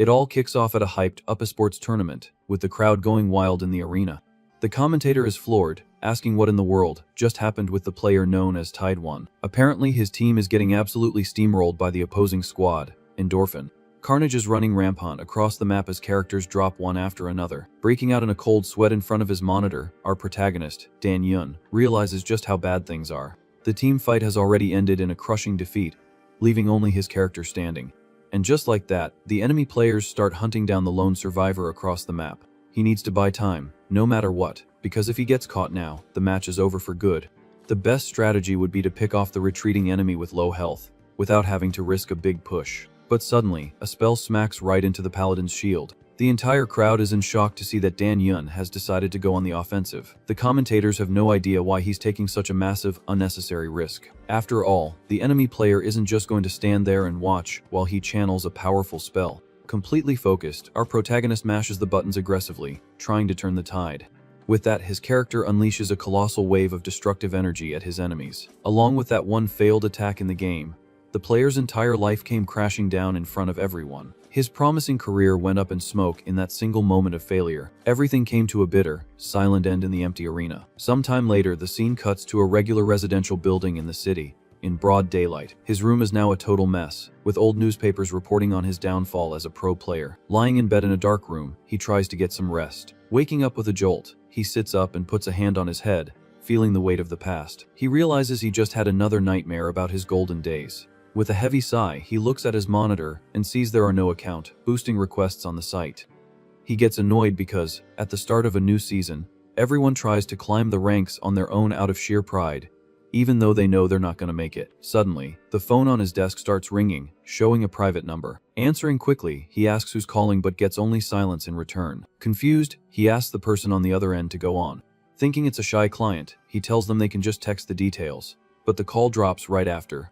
It all kicks off at a hyped-up sports tournament, with the crowd going wild in the arena. The commentator is floored, asking what in the world just happened with the player known as Tide 1. Apparently his team is getting absolutely steamrolled by the opposing squad, Endorphin. Carnage is running rampant across the map as characters drop one after another. Breaking out in a cold sweat in front of his monitor, our protagonist, Dan Yun, realizes just how bad things are. The team fight has already ended in a crushing defeat, leaving only his character standing. And just like that, the enemy players start hunting down the lone survivor across the map. He needs to buy time, no matter what, because if he gets caught now, the match is over for good. The best strategy would be to pick off the retreating enemy with low health, without having to risk a big push. But suddenly, a spell smacks right into the paladin's shield. The entire crowd is in shock to see that Dan Yun has decided to go on the offensive. The commentators have no idea why he's taking such a massive, unnecessary risk. After all, the enemy player isn't just going to stand there and watch while he channels a powerful spell. Completely focused, our protagonist mashes the buttons aggressively, trying to turn the tide. With that, his character unleashes a colossal wave of destructive energy at his enemies. Along with that one failed attack in the game, the player's entire life came crashing down in front of everyone. His promising career went up in smoke in that single moment of failure. Everything came to a bitter, silent end in the empty arena. Sometime later, the scene cuts to a regular residential building in the city, in broad daylight. His room is now a total mess, with old newspapers reporting on his downfall as a pro player. Lying in bed in a dark room, he tries to get some rest. Waking up with a jolt, he sits up and puts a hand on his head, feeling the weight of the past. He realizes he just had another nightmare about his golden days. With a heavy sigh, he looks at his monitor and sees there are no account boosting requests on the site. He gets annoyed because, at the start of a new season, everyone tries to climb the ranks on their own out of sheer pride, even though they know they're not going to make it. Suddenly, the phone on his desk starts ringing, showing a private number. Answering quickly, he asks who's calling but gets only silence in return. Confused, he asks the person on the other end to go on. Thinking it's a shy client, he tells them they can just text the details, but the call drops right after.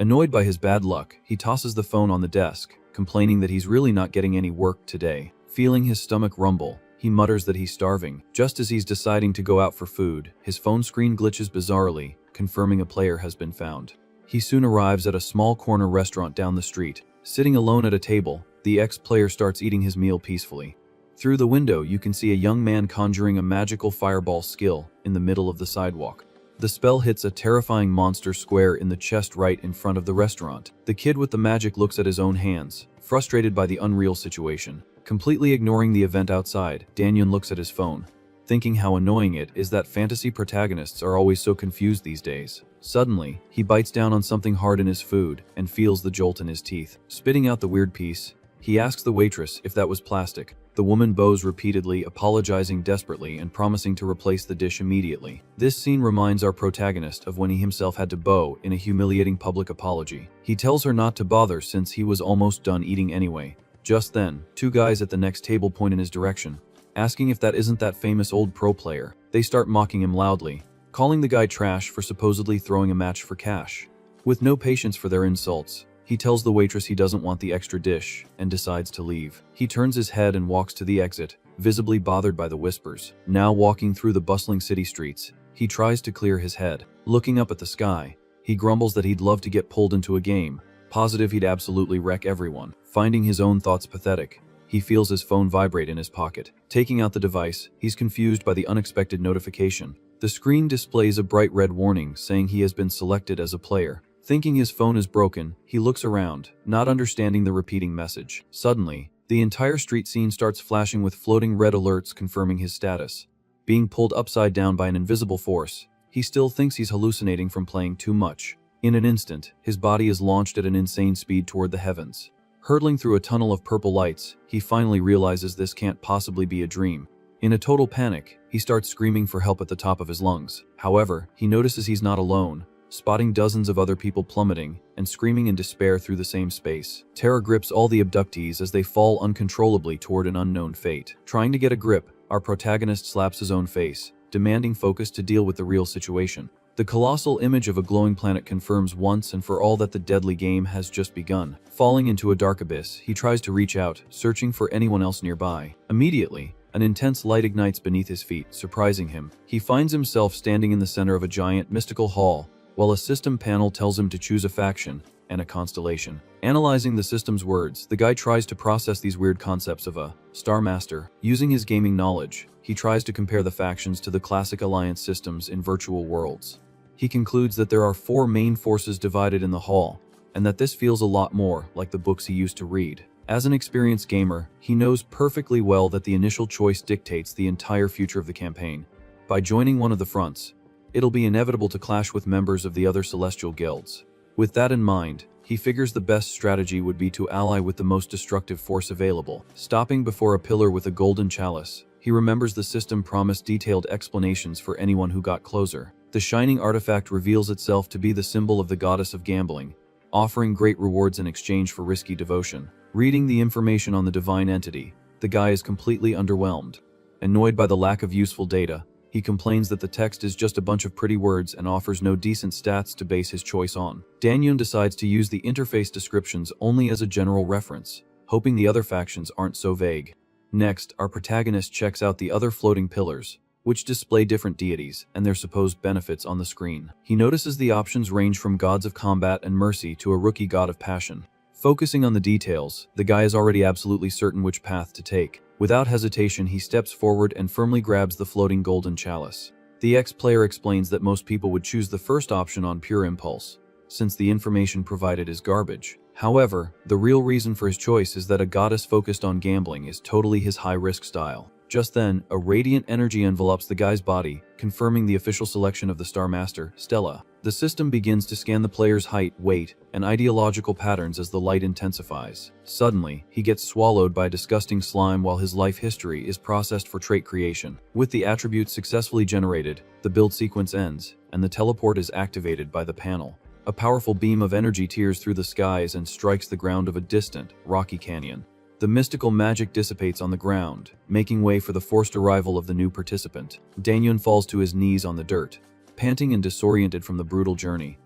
Annoyed by his bad luck, he tosses the phone on the desk, complaining that he's really not getting any work today. Feeling his stomach rumble, he mutters that he's starving. Just as he's deciding to go out for food, his phone screen glitches bizarrely, confirming a player has been found. He soon arrives at a small corner restaurant down the street. Sitting alone at a table, the ex-player starts eating his meal peacefully. Through the window, you can see a young man conjuring a magical fireball skill in the middle of the sidewalk. The spell hits a terrifying monster square in the chest right in front of the restaurant. The kid with the magic looks at his own hands, frustrated by the unreal situation. Completely ignoring the event outside, Dan Yun looks at his phone, thinking how annoying it is that fantasy protagonists are always so confused these days. Suddenly, he bites down on something hard in his food and feels the jolt in his teeth. Spitting out the weird piece, he asks the waitress if that was plastic. The woman bows repeatedly, apologizing desperately and promising to replace the dish immediately. This scene reminds our protagonist of when he himself had to bow in a humiliating public apology. He tells her not to bother since he was almost done eating anyway. Just then, two guys at the next table point in his direction, asking if that isn't that famous old pro player. They start mocking him loudly, calling the guy trash for supposedly throwing a match for cash. With no patience for their insults, he tells the waitress he doesn't want the extra dish and decides to leave. He turns his head and walks to the exit, visibly bothered by the whispers. Now walking through the bustling city streets, he tries to clear his head. Looking up at the sky, he grumbles that he'd love to get pulled into a game, positive he'd absolutely wreck everyone. Finding his own thoughts pathetic, he feels his phone vibrate in his pocket. Taking out the device, he's confused by the unexpected notification. The screen displays a bright red warning saying he has been selected as a player. Thinking his phone is broken, he looks around, not understanding the repeating message. Suddenly, the entire street scene starts flashing with floating red alerts confirming his status. Being pulled upside down by an invisible force, he still thinks he's hallucinating from playing too much. In an instant, his body is launched at an insane speed toward the heavens. Hurtling through a tunnel of purple lights, he finally realizes this can't possibly be a dream. In a total panic, he starts screaming for help at the top of his lungs. However, he notices he's not alone, spotting dozens of other people plummeting and screaming in despair through the same space. Terror grips all the abductees as they fall uncontrollably toward an unknown fate. Trying to get a grip, our protagonist slaps his own face, demanding focus to deal with the real situation. The colossal image of a glowing planet confirms once and for all that the deadly game has just begun. Falling into a dark abyss, he tries to reach out, searching for anyone else nearby. Immediately, an intense light ignites beneath his feet, surprising him. He finds himself standing in the center of a giant, mystical hall, while a system panel tells him to choose a faction, and a constellation. Analyzing the system's words, the guy tries to process these weird concepts of a Star Master. Using his gaming knowledge, he tries to compare the factions to the classic alliance systems in virtual worlds. He concludes that there are 4 main forces divided in the hall, and that this feels a lot more like the books he used to read. As an experienced gamer, he knows perfectly well that the initial choice dictates the entire future of the campaign. By joining one of the fronts, it'll be inevitable to clash with members of the other celestial guilds. With that in mind, he figures the best strategy would be to ally with the most destructive force available. Stopping before a pillar with a golden chalice, he remembers the system promised detailed explanations for anyone who got closer. The shining artifact reveals itself to be the symbol of the goddess of gambling, offering great rewards in exchange for risky devotion. Reading the information on the divine entity, the guy is completely underwhelmed. Annoyed by the lack of useful data, he complains that the text is just a bunch of pretty words and offers no decent stats to base his choice on. Danyun decides to use the interface descriptions only as a general reference, hoping the other factions aren't so vague. Next, our protagonist checks out the other floating pillars, which display different deities and their supposed benefits on the screen. He notices the options range from gods of combat and mercy to a rookie god of passion. Focusing on the details, the guy is already absolutely certain which path to take. Without hesitation, he steps forward and firmly grabs the floating golden chalice. The ex-player explains that most people would choose the first option on pure impulse, since the information provided is garbage. However, the real reason for his choice is that a goddess focused on gambling is totally his high-risk style. Just then, a radiant energy envelops the guy's body, confirming the official selection of the Star Master, Stella. The system begins to scan the player's height, weight, and ideological patterns as the light intensifies. Suddenly, he gets swallowed by a disgusting slime while his life history is processed for trait creation. With the attributes successfully generated, the build sequence ends, and the teleport is activated by the panel. A powerful beam of energy tears through the skies and strikes the ground of a distant, rocky canyon. The mystical magic dissipates on the ground, making way for the forced arrival of the new participant. Danyun falls to his knees on the dirt, panting and disoriented from the brutal journey.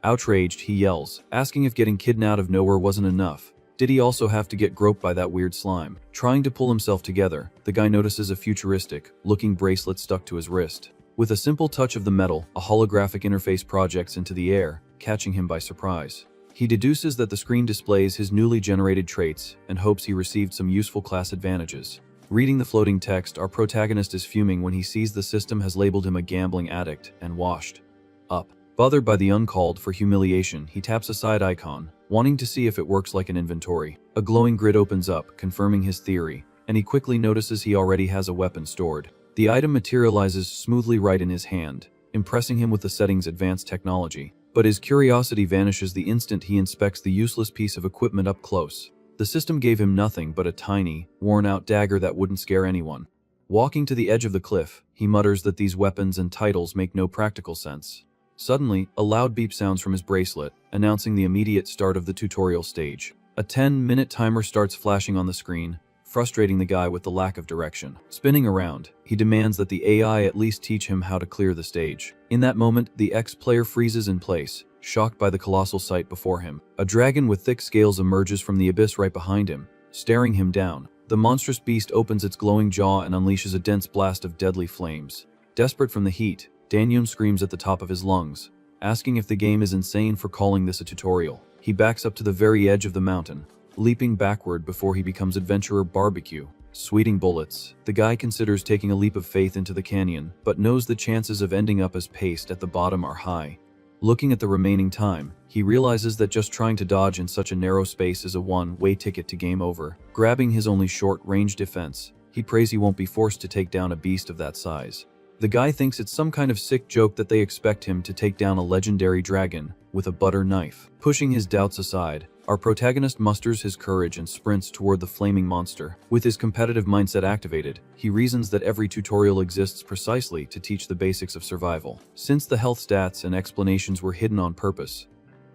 Outraged, he yells, asking if getting kidnapped out of nowhere wasn't enough. Did he also have to get groped by that weird slime? Trying to pull himself together, the guy notices a futuristic-looking bracelet stuck to his wrist. With a simple touch of the metal, a holographic interface projects into the air, catching him by surprise. He deduces that the screen displays his newly generated traits and hopes he received some useful class advantages. Reading the floating text, our protagonist is fuming when he sees the system has labeled him a gambling addict and washed up. Bothered by the uncalled for humiliation, he taps a side icon, wanting to see if it works like an inventory. A glowing grid opens up, confirming his theory, and he quickly notices he already has a weapon stored. The item materializes smoothly right in his hand, impressing him with the setting's advanced technology. But his curiosity vanishes the instant he inspects the useless piece of equipment up close. The system gave him nothing but a tiny, worn-out dagger that wouldn't scare anyone. Walking to the edge of the cliff, he mutters that these weapons and titles make no practical sense. Suddenly, a loud beep sounds from his bracelet, announcing the immediate start of the tutorial stage. A 10-minute timer starts flashing on the screen, frustrating the guy with the lack of direction. Spinning around, he demands that the AI at least teach him how to clear the stage. In that moment, the ex-player freezes in place, shocked by the colossal sight before him. A dragon with thick scales emerges from the abyss right behind him, staring him down. The monstrous beast opens its glowing jaw and unleashes a dense blast of deadly flames. Desperate from the heat, Danyun screams at the top of his lungs, asking if the game is insane for calling this a tutorial. He backs up to the very edge of the mountain, leaping backward before he becomes Adventurer Barbecue. Sweating bullets, the guy considers taking a leap of faith into the canyon, but knows the chances of ending up as paste at the bottom are high. Looking at the remaining time, he realizes that just trying to dodge in such a narrow space is a one-way ticket to game over. Grabbing his only short-range defense, he prays he won't be forced to take down a beast of that size. The guy thinks it's some kind of sick joke that they expect him to take down a legendary dragon with a butter knife. Pushing his doubts aside, our protagonist musters his courage and sprints toward the flaming monster. With his competitive mindset activated, he reasons that every tutorial exists precisely to teach the basics of survival. Since the health stats and explanations were hidden on purpose,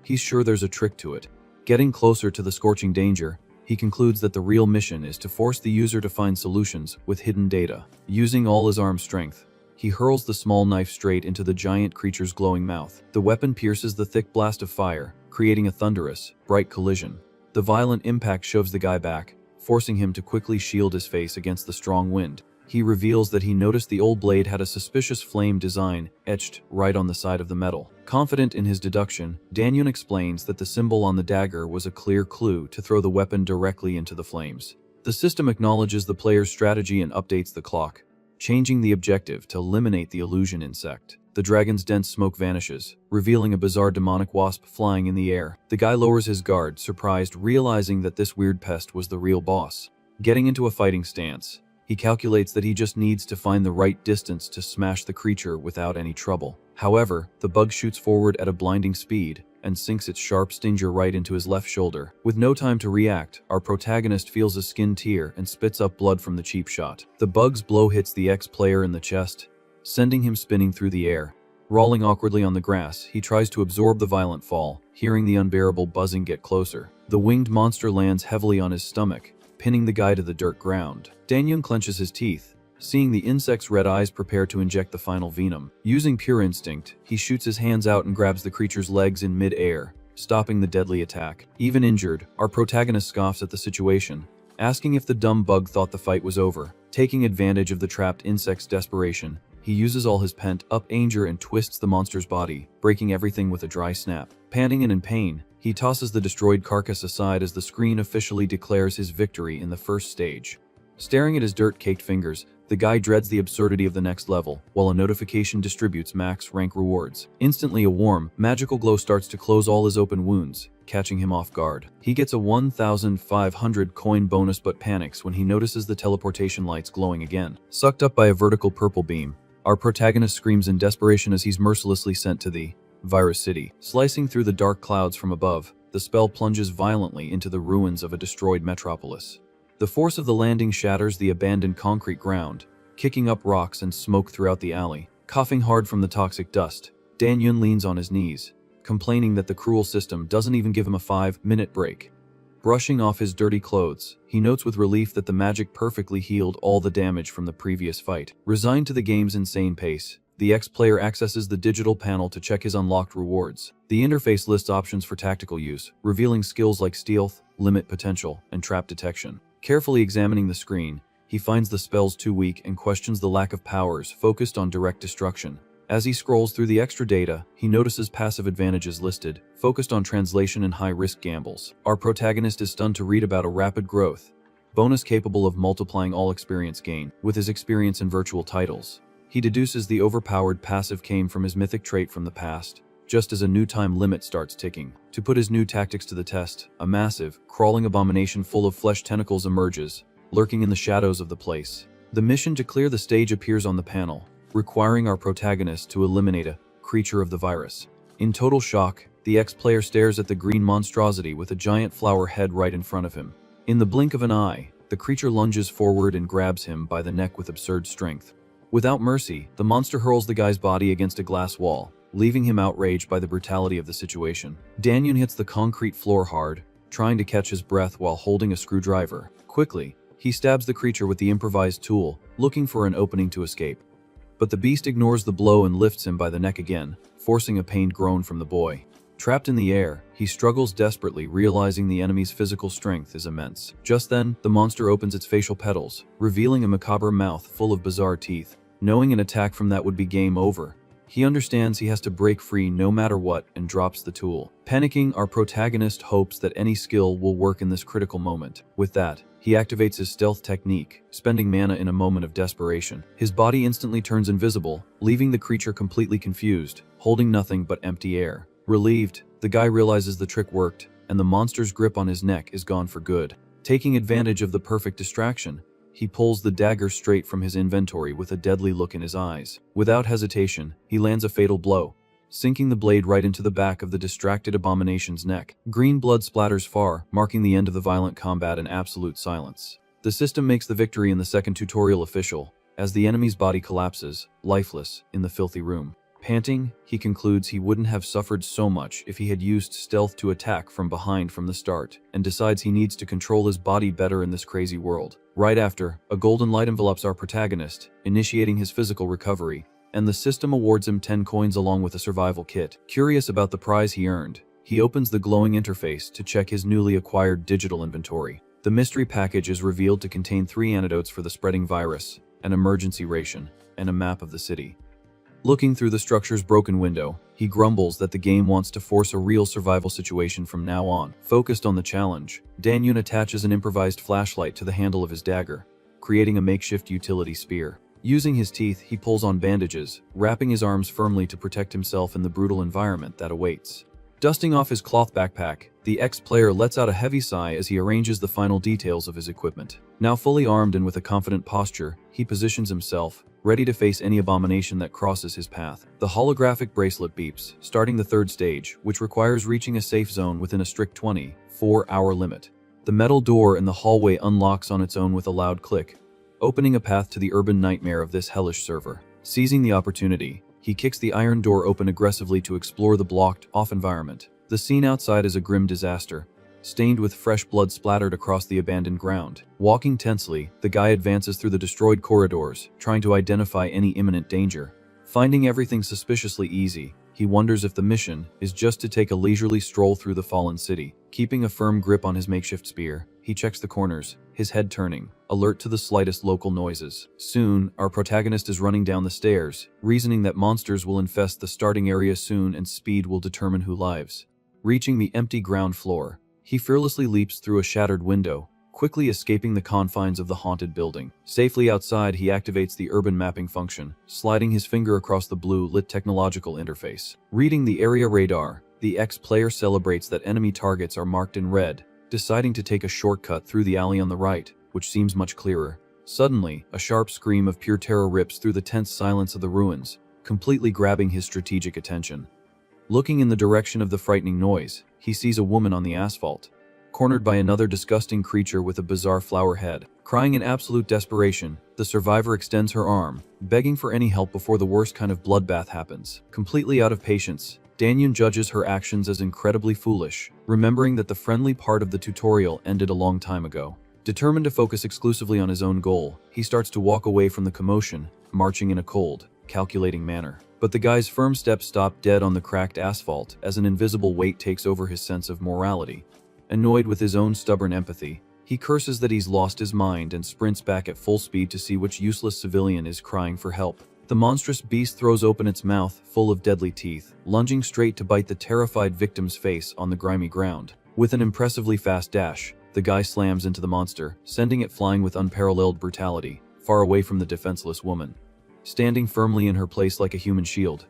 he's sure there's a trick to it. Getting closer to the scorching danger, he concludes that the real mission is to force the user to find solutions with hidden data. Using all his arm strength, he hurls the small knife straight into the giant creature's glowing mouth. The weapon pierces the thick blast of fire, creating a thunderous, bright collision. The violent impact shoves the guy back, forcing him to quickly shield his face against the strong wind. He reveals that he noticed the old blade had a suspicious flame design etched right on the side of the metal. Confident in his deduction, Danyun explains that the symbol on the dagger was a clear clue to throw the weapon directly into the flames. The system acknowledges the player's strategy and updates the clock, changing the objective to eliminate the illusion insect. The dragon's dense smoke vanishes, revealing a bizarre demonic wasp flying in the air. The guy lowers his guard, surprised, realizing that this weird pest was the real boss. Getting into a fighting stance, he calculates that he just needs to find the right distance to smash the creature without any trouble. However, the bug shoots forward at a blinding speed and sinks its sharp stinger right into his left shoulder. With no time to react, our protagonist feels a skin tear and spits up blood from the cheap shot. The bug's blow hits the ex-player in the chest, sending him spinning through the air. Rolling awkwardly on the grass, he tries to absorb the violent fall, hearing the unbearable buzzing get closer. The winged monster lands heavily on his stomach, pinning the guy to the dirt ground. Danyun clenches his teeth, seeing the insect's red eyes prepare to inject the final venom. Using pure instinct, he shoots his hands out and grabs the creature's legs in mid-air, stopping the deadly attack. Even injured, our protagonist scoffs at the situation, asking if the dumb bug thought the fight was over. Taking advantage of the trapped insect's desperation, he uses all his pent-up anger and twists the monster's body, breaking everything with a dry snap. Panting and in pain, he tosses the destroyed carcass aside as the screen officially declares his victory in the first stage. Staring at his dirt-caked fingers, the guy dreads the absurdity of the next level, while a notification distributes max rank rewards. Instantly, a warm, magical glow starts to close all his open wounds, catching him off guard. He gets a 1,500 coin bonus but panics when he notices the teleportation lights glowing again. Sucked up by a vertical purple beam, our protagonist screams in desperation as he's mercilessly sent to the Virus City. Slicing through the dark clouds from above, the spell plunges violently into the ruins of a destroyed metropolis. The force of the landing shatters the abandoned concrete ground, kicking up rocks and smoke throughout the alley. Coughing hard from the toxic dust, Danyun leans on his knees, complaining that the cruel system doesn't even give him a 5-minute break. Brushing off his dirty clothes, he notes with relief that the magic perfectly healed all the damage from the previous fight. Resigned to the game's insane pace, the ex-player accesses the digital panel to check his unlocked rewards. The interface lists options for tactical use, revealing skills like stealth, limit potential, and trap detection. Carefully examining the screen, he finds the spells too weak and questions the lack of powers focused on direct destruction. As he scrolls through the extra data, he notices passive advantages listed, focused on translation and high-risk gambles. Our protagonist is stunned to read about a rapid growth bonus capable of multiplying all experience gain. With his experience in virtual titles, he deduces the overpowered passive came from his mythic trait from the past, just as a new time limit starts ticking. To put his new tactics to the test, a massive, crawling abomination full of flesh tentacles emerges, lurking in the shadows of the place. The mission to clear the stage appears on the panel, requiring our protagonist to eliminate a creature of the virus. In total shock, the ex-player stares at the green monstrosity with a giant flower head right in front of him. In the blink of an eye, the creature lunges forward and grabs him by the neck with absurd strength. Without mercy, the monster hurls the guy's body against a glass wall, leaving him outraged by the brutality of the situation. Danyun hits the concrete floor hard, trying to catch his breath while holding a screwdriver. Quickly, he stabs the creature with the improvised tool, looking for an opening to escape. But the beast ignores the blow and lifts him by the neck again, forcing a pained groan from the boy. Trapped in the air, he struggles desperately, realizing the enemy's physical strength is immense. Just then, the monster opens its facial petals, revealing a macabre mouth full of bizarre teeth. Knowing an attack from that would be game over, he understands he has to break free no matter what and drops the tool. Panicking, our protagonist hopes that any skill will work in this critical moment. With that, he activates his stealth technique, spending mana in a moment of desperation. His body instantly turns invisible, leaving the creature completely confused, holding nothing but empty air. Relieved, the guy realizes the trick worked, and the monster's grip on his neck is gone for good. Taking advantage of the perfect distraction, he pulls the dagger straight from his inventory with a deadly look in his eyes. Without hesitation, he lands a fatal blow, sinking the blade right into the back of the distracted abomination's neck. Green blood splatters far, marking the end of the violent combat in absolute silence. The system makes the victory in the second tutorial official, as the enemy's body collapses, lifeless, in the filthy room. Panting, he concludes he wouldn't have suffered so much if he had used stealth to attack from behind from the start, and decides he needs to control his body better in this crazy world. Right after, a golden light envelops our protagonist, initiating his physical recovery, and the system awards him 10 coins along with a survival kit. Curious about the prize he earned, he opens the glowing interface to check his newly acquired digital inventory. The mystery package is revealed to contain 3 antidotes for the spreading virus, an emergency ration, and a map of the city. Looking through the structure's broken window, he grumbles that the game wants to force a real survival situation from now on. Focused on the challenge, Dan-yoon attaches an improvised flashlight to the handle of his dagger, creating a makeshift utility spear. Using his teeth, he pulls on bandages, wrapping his arms firmly to protect himself in the brutal environment that awaits. Dusting off his cloth backpack, the ex-player lets out a heavy sigh as he arranges the final details of his equipment. Now fully armed and with a confident posture, he positions himself, ready to face any abomination that crosses his path. The holographic bracelet beeps, starting the third stage, which requires reaching a safe zone within a strict 24-hour limit. The metal door in the hallway unlocks on its own with a loud click, opening a path to the urban nightmare of this hellish server. Seizing the opportunity, he kicks the iron door open aggressively to explore the blocked-off environment. The scene outside is a grim disaster, stained with fresh blood splattered across the abandoned ground. Walking tensely, the guy advances through the destroyed corridors, trying to identify any imminent danger. Finding everything suspiciously easy, he wonders if the mission is just to take a leisurely stroll through the fallen city. Keeping a firm grip on his makeshift spear, he checks the corners, his head turning, alert to the slightest local noises. Soon, our protagonist is running down the stairs, reasoning that monsters will infest the starting area soon and speed will determine who lives. Reaching the empty ground floor, he fearlessly leaps through a shattered window, quickly escaping the confines of the haunted building. Safely outside, he activates the urban mapping function, sliding his finger across the blue-lit technological interface. Reading the area radar, the ex-player celebrates that enemy targets are marked in red, deciding to take a shortcut through the alley on the right, which seems much clearer. Suddenly, a sharp scream of pure terror rips through the tense silence of the ruins, completely grabbing his strategic attention. Looking in the direction of the frightening noise, he sees a woman on the asphalt, cornered by another disgusting creature with a bizarre flower head. Crying in absolute desperation, the survivor extends her arm, begging for any help before the worst kind of bloodbath happens. Completely out of patience, Dan-yoon judges her actions as incredibly foolish, remembering that the friendly part of the tutorial ended a long time ago. Determined to focus exclusively on his own goal, he starts to walk away from the commotion, marching in a cold, calculating manner. But the guy's firm steps stop dead on the cracked asphalt as an invisible weight takes over his sense of morality. Annoyed with his own stubborn empathy, he curses that he's lost his mind and sprints back at full speed to see which useless civilian is crying for help. The monstrous beast throws open its mouth, full of deadly teeth, lunging straight to bite the terrified victim's face on the grimy ground. With an impressively fast dash, the guy slams into the monster, sending it flying with unparalleled brutality, far away from the defenseless woman. Standing firmly in her place like a human shield,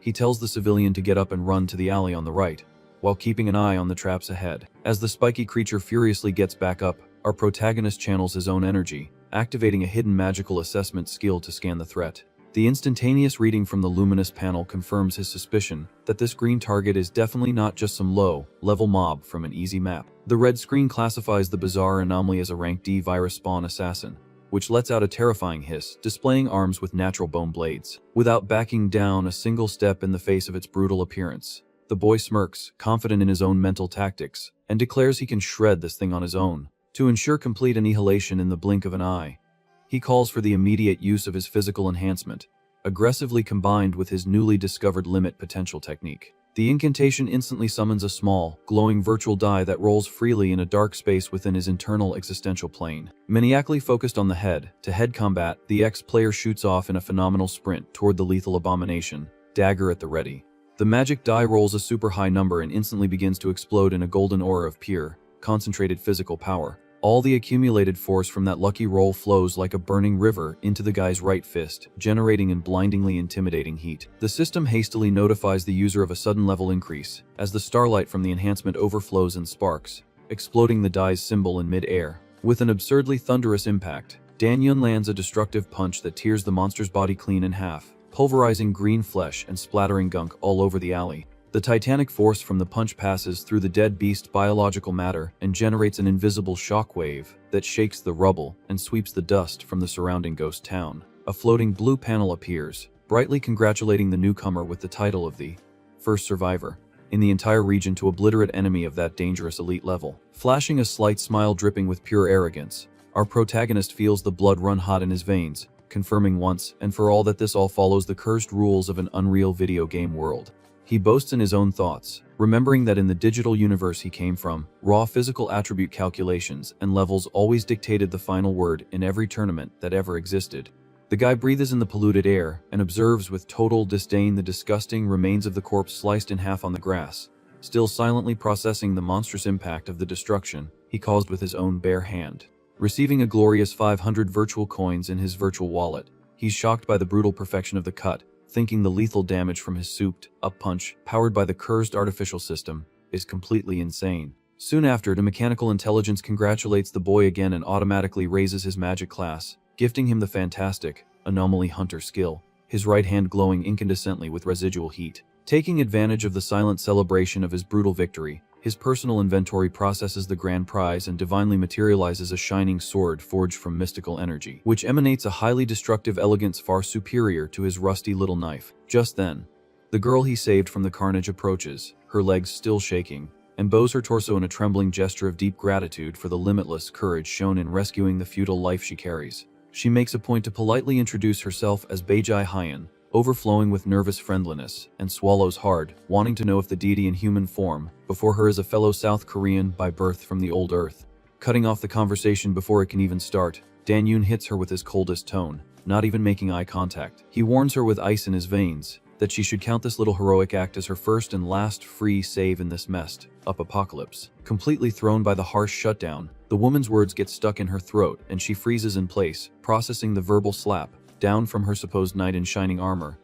he tells the civilian to get up and run to the alley on the right, while keeping an eye on the traps ahead. As the spiky creature furiously gets back up, our protagonist channels his own energy, activating a hidden magical assessment skill to scan the threat. The instantaneous reading from the luminous panel confirms his suspicion that this green target is definitely not just some low-level mob from an easy map. The red screen classifies the bizarre anomaly as a rank D virus spawn assassin, which lets out a terrifying hiss, displaying arms with natural bone blades. Without backing down a single step in the face of its brutal appearance, the boy smirks, confident in his own mental tactics, and declares he can shred this thing on his own. To ensure complete annihilation in the blink of an eye, he calls for the immediate use of his physical enhancement, aggressively combined with his newly discovered limit potential technique. The incantation instantly summons a small, glowing virtual die that rolls freely in a dark space within his internal existential plane. Maniacally focused on the head-to-head combat, the ex-player shoots off in a phenomenal sprint toward the lethal abomination, dagger at the ready. The magic die rolls a super high number and instantly begins to explode in a golden aura of pure, concentrated physical power. All the accumulated force from that lucky roll flows like a burning river into the guy's right fist, generating an blindingly intimidating heat. The system hastily notifies the user of a sudden level increase, as the starlight from the enhancement overflows and sparks, exploding the die's symbol in mid-air. With an absurdly thunderous impact, Dan-yoon lands a destructive punch that tears the monster's body clean in half, pulverizing green flesh and splattering gunk all over the alley. The titanic force from the punch passes through the dead beast's biological matter and generates an invisible shockwave that shakes the rubble and sweeps the dust from the surrounding ghost town. A floating blue panel appears, brightly congratulating the newcomer with the title of the first survivor in the entire region to obliterate enemy of that dangerous elite level. Flashing a slight smile dripping with pure arrogance, our protagonist feels the blood run hot in his veins, confirming once and for all that this all follows the cursed rules of an unreal video game world. He boasts in his own thoughts, remembering that in the digital universe he came from, raw physical attribute calculations and levels always dictated the final word in every tournament that ever existed. The guy breathes in the polluted air and observes with total disdain the disgusting remains of the corpse sliced in half on the grass, still silently processing the monstrous impact of the destruction he caused with his own bare hand. Receiving a glorious 500 virtual coins in his virtual wallet, he's shocked by the brutal perfection of the cut, thinking the lethal damage from his souped-up punch, powered by the cursed artificial system, is completely insane. Soon after, the mechanical intelligence congratulates the boy again and automatically raises his magic class, gifting him the fantastic anomaly hunter skill, his right hand glowing incandescently with residual heat. Taking advantage of the silent celebration of his brutal victory, his personal inventory processes the grand prize and divinely materializes a shining sword forged from mystical energy, which emanates a highly destructive elegance far superior to his rusty little knife. Just then, the girl he saved from the carnage approaches, her legs still shaking, and bows her torso in a trembling gesture of deep gratitude for the limitless courage shown in rescuing the futile life she carries. She makes a point to politely introduce herself as Beijai Hyan, overflowing with nervous friendliness, and swallows hard, wanting to know if the deity in human form before her is a fellow South Korean by birth from the old earth. Cutting off the conversation before it can even start, Dan Yoon hits her with his coldest tone, not even making eye contact. He warns her with ice in his veins that she should count this little heroic act as her first and last free save in this messed up apocalypse. Completely thrown by the harsh shutdown, the woman's words get stuck in her throat and she freezes in place, processing the verbal slap down from her supposed knight in shining armor,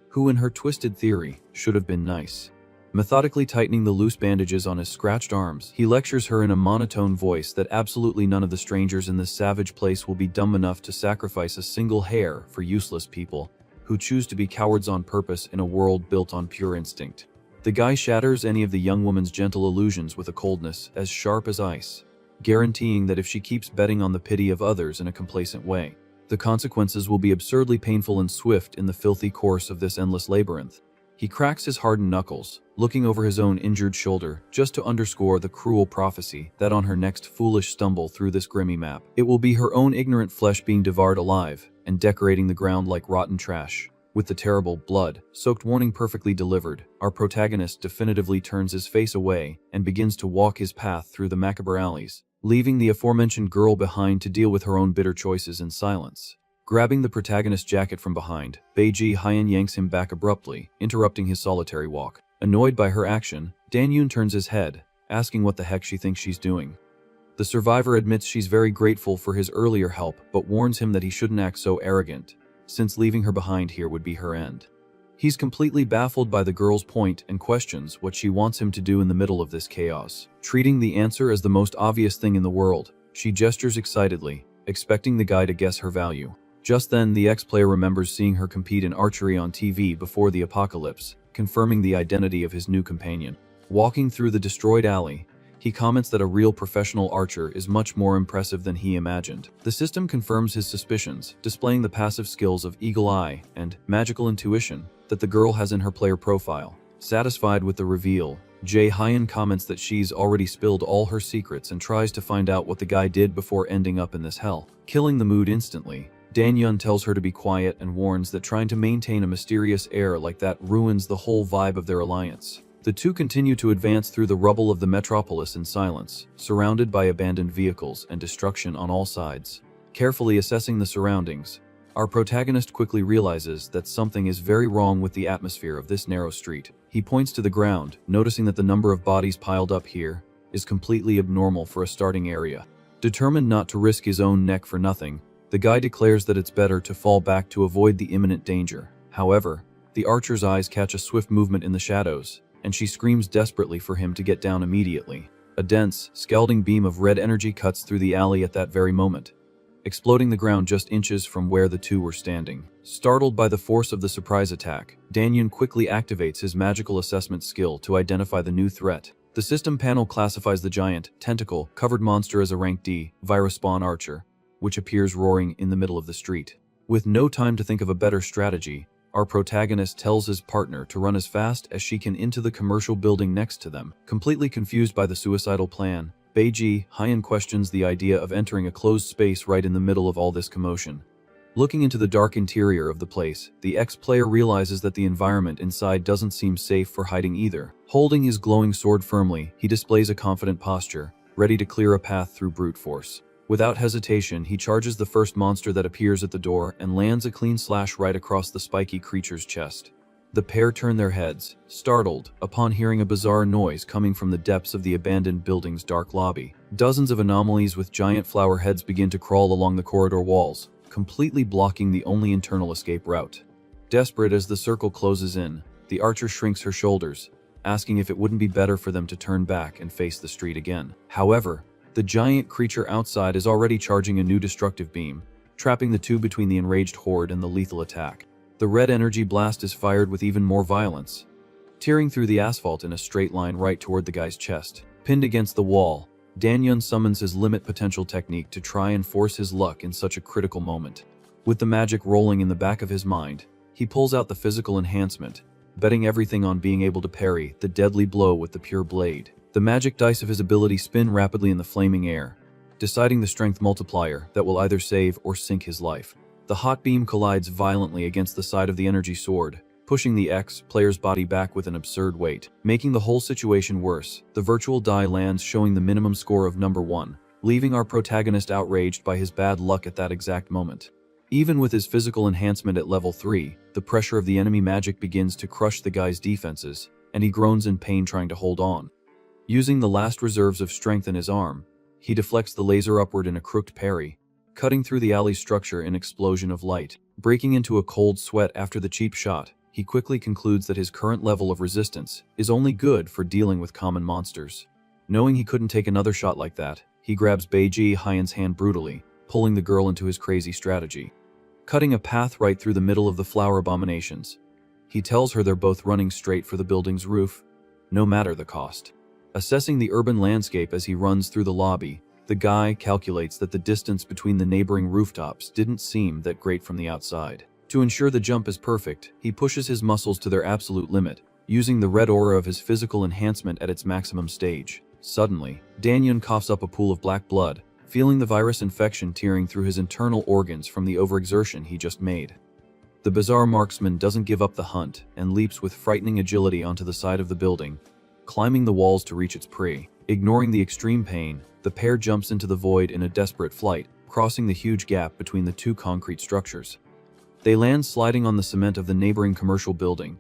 who in her twisted theory should have been nice. Methodically tightening the loose bandages on his scratched arms, he lectures her in a monotone voice that absolutely none of the strangers in this savage place will be dumb enough to sacrifice a single hair for useless people who choose to be cowards on purpose in a world built on pure instinct. The guy shatters any of the young woman's gentle illusions with a coldness as sharp as ice, guaranteeing that if she keeps betting on the pity of others in a complacent way, the consequences will be absurdly painful and swift in the filthy course of this endless labyrinth. He cracks his hardened knuckles, looking over his own injured shoulder, just to underscore the cruel prophecy that on her next foolish stumble through this grimy map, it will be her own ignorant flesh being devoured alive and decorating the ground like rotten trash. With the terrible, blood-soaked warning perfectly delivered, our protagonist definitively turns his face away and begins to walk his path through the macabre alleys, leaving the aforementioned girl behind to deal with her own bitter choices in silence. Grabbing the protagonist's jacket from behind, Beiji Hyan yanks him back abruptly, interrupting his solitary walk. Annoyed by her action, Dan Yoon turns his head, asking what the heck she thinks she's doing. The survivor admits she's very grateful for his earlier help, but warns him that he shouldn't act so arrogant, since leaving her behind here would be her end. He's completely baffled by the girl's point and questions what she wants him to do in the middle of this chaos. Treating the answer as the most obvious thing in the world, she gestures excitedly, expecting the guy to guess her value. Just then, the ex-player remembers seeing her compete in archery on TV before the apocalypse, confirming the identity of his new companion. Walking through the destroyed alley, he comments that a real professional archer is much more impressive than he imagined. The system confirms his suspicions, displaying the passive skills of Eagle Eye and magical intuition that the girl has in her player profile. Satisfied with the reveal, Jae Hyan comments that she's already spilled all her secrets and tries to find out what the guy did before ending up in this hell. Killing the mood instantly, Dan Yun tells her to be quiet and warns that trying to maintain a mysterious air like that ruins the whole vibe of their alliance. The two continue to advance through the rubble of the metropolis in silence, surrounded by abandoned vehicles and destruction on all sides. Carefully assessing the surroundings, our protagonist quickly realizes that something is very wrong with the atmosphere of this narrow street. He points to the ground, noticing that the number of bodies piled up here is completely abnormal for a starting area. Determined not to risk his own neck for nothing, the guy declares that it's better to fall back to avoid the imminent danger. However, the archer's eyes catch a swift movement in the shadows, and she screams desperately for him to get down immediately. A dense, scalding beam of red energy cuts through the alley at that very moment, exploding the ground just inches from where the two were standing. Startled by the force of the surprise attack, Dan Yun quickly activates his magical assessment skill to identify the new threat. The system panel classifies the giant, tentacle-covered monster as a rank D, virus spawn archer, which appears roaring in the middle of the street. With no time to think of a better strategy, our protagonist tells his partner to run as fast as she can into the commercial building next to them. Completely confused by the suicidal plan, Beiji Hyan questions the idea of entering a closed space right in the middle of all this commotion. Looking into the dark interior of the place, the ex-player realizes that the environment inside doesn't seem safe for hiding either. Holding his glowing sword firmly, he displays a confident posture, ready to clear a path through brute force. Without hesitation, he charges the first monster that appears at the door and lands a clean slash right across the spiky creature's chest. The pair turn their heads, startled, upon hearing a bizarre noise coming from the depths of the abandoned building's dark lobby. Dozens of anomalies with giant flower heads begin to crawl along the corridor walls, completely blocking the only internal escape route. Desperate as the circle closes in, the archer shrinks her shoulders, asking if it wouldn't be better for them to turn back and face the street again. However, the giant creature outside is already charging a new destructive beam, trapping the two between the enraged horde and the lethal attack. The red energy blast is fired with even more violence, tearing through the asphalt in a straight line right toward the guy's chest. Pinned against the wall, Danyun summons his limit potential technique to try and force his luck in such a critical moment. With the magic rolling in the back of his mind, he pulls out the physical enhancement, betting everything on being able to parry the deadly blow with the pure blade. The magic dice of his ability spin rapidly in the flaming air, deciding the strength multiplier that will either save or sink his life. The hot beam collides violently against the side of the energy sword, pushing the player's body back with an absurd weight. Making the whole situation worse, the virtual die lands showing the minimum score of number 1, leaving our protagonist outraged by his bad luck at that exact moment. Even with his physical enhancement at level 3, the pressure of the enemy magic begins to crush the guy's defenses, and he groans in pain trying to hold on. Using the last reserves of strength in his arm, he deflects the laser upward in a crooked parry, cutting through the alley's structure in an explosion of light. Breaking into a cold sweat after the cheap shot, he quickly concludes that his current level of resistance is only good for dealing with common monsters. Knowing he couldn't take another shot like that, he grabs Beiji Hyan's hand brutally, pulling the girl into his crazy strategy. Cutting a path right through the middle of the flower abominations, he tells her they're both running straight for the building's roof, no matter the cost. Assessing the urban landscape as he runs through the lobby, the guy calculates that the distance between the neighboring rooftops didn't seem that great from the outside. To ensure the jump is perfect, he pushes his muscles to their absolute limit, using the red aura of his physical enhancement at its maximum stage. Suddenly, Danyun coughs up a pool of black blood, feeling the virus infection tearing through his internal organs from the overexertion he just made. The bizarre marksman doesn't give up the hunt and leaps with frightening agility onto the side of the building, climbing the walls to reach its prey. Ignoring the extreme pain, the pair jumps into the void in a desperate flight, crossing the huge gap between the two concrete structures. They land sliding on the cement of the neighboring commercial building,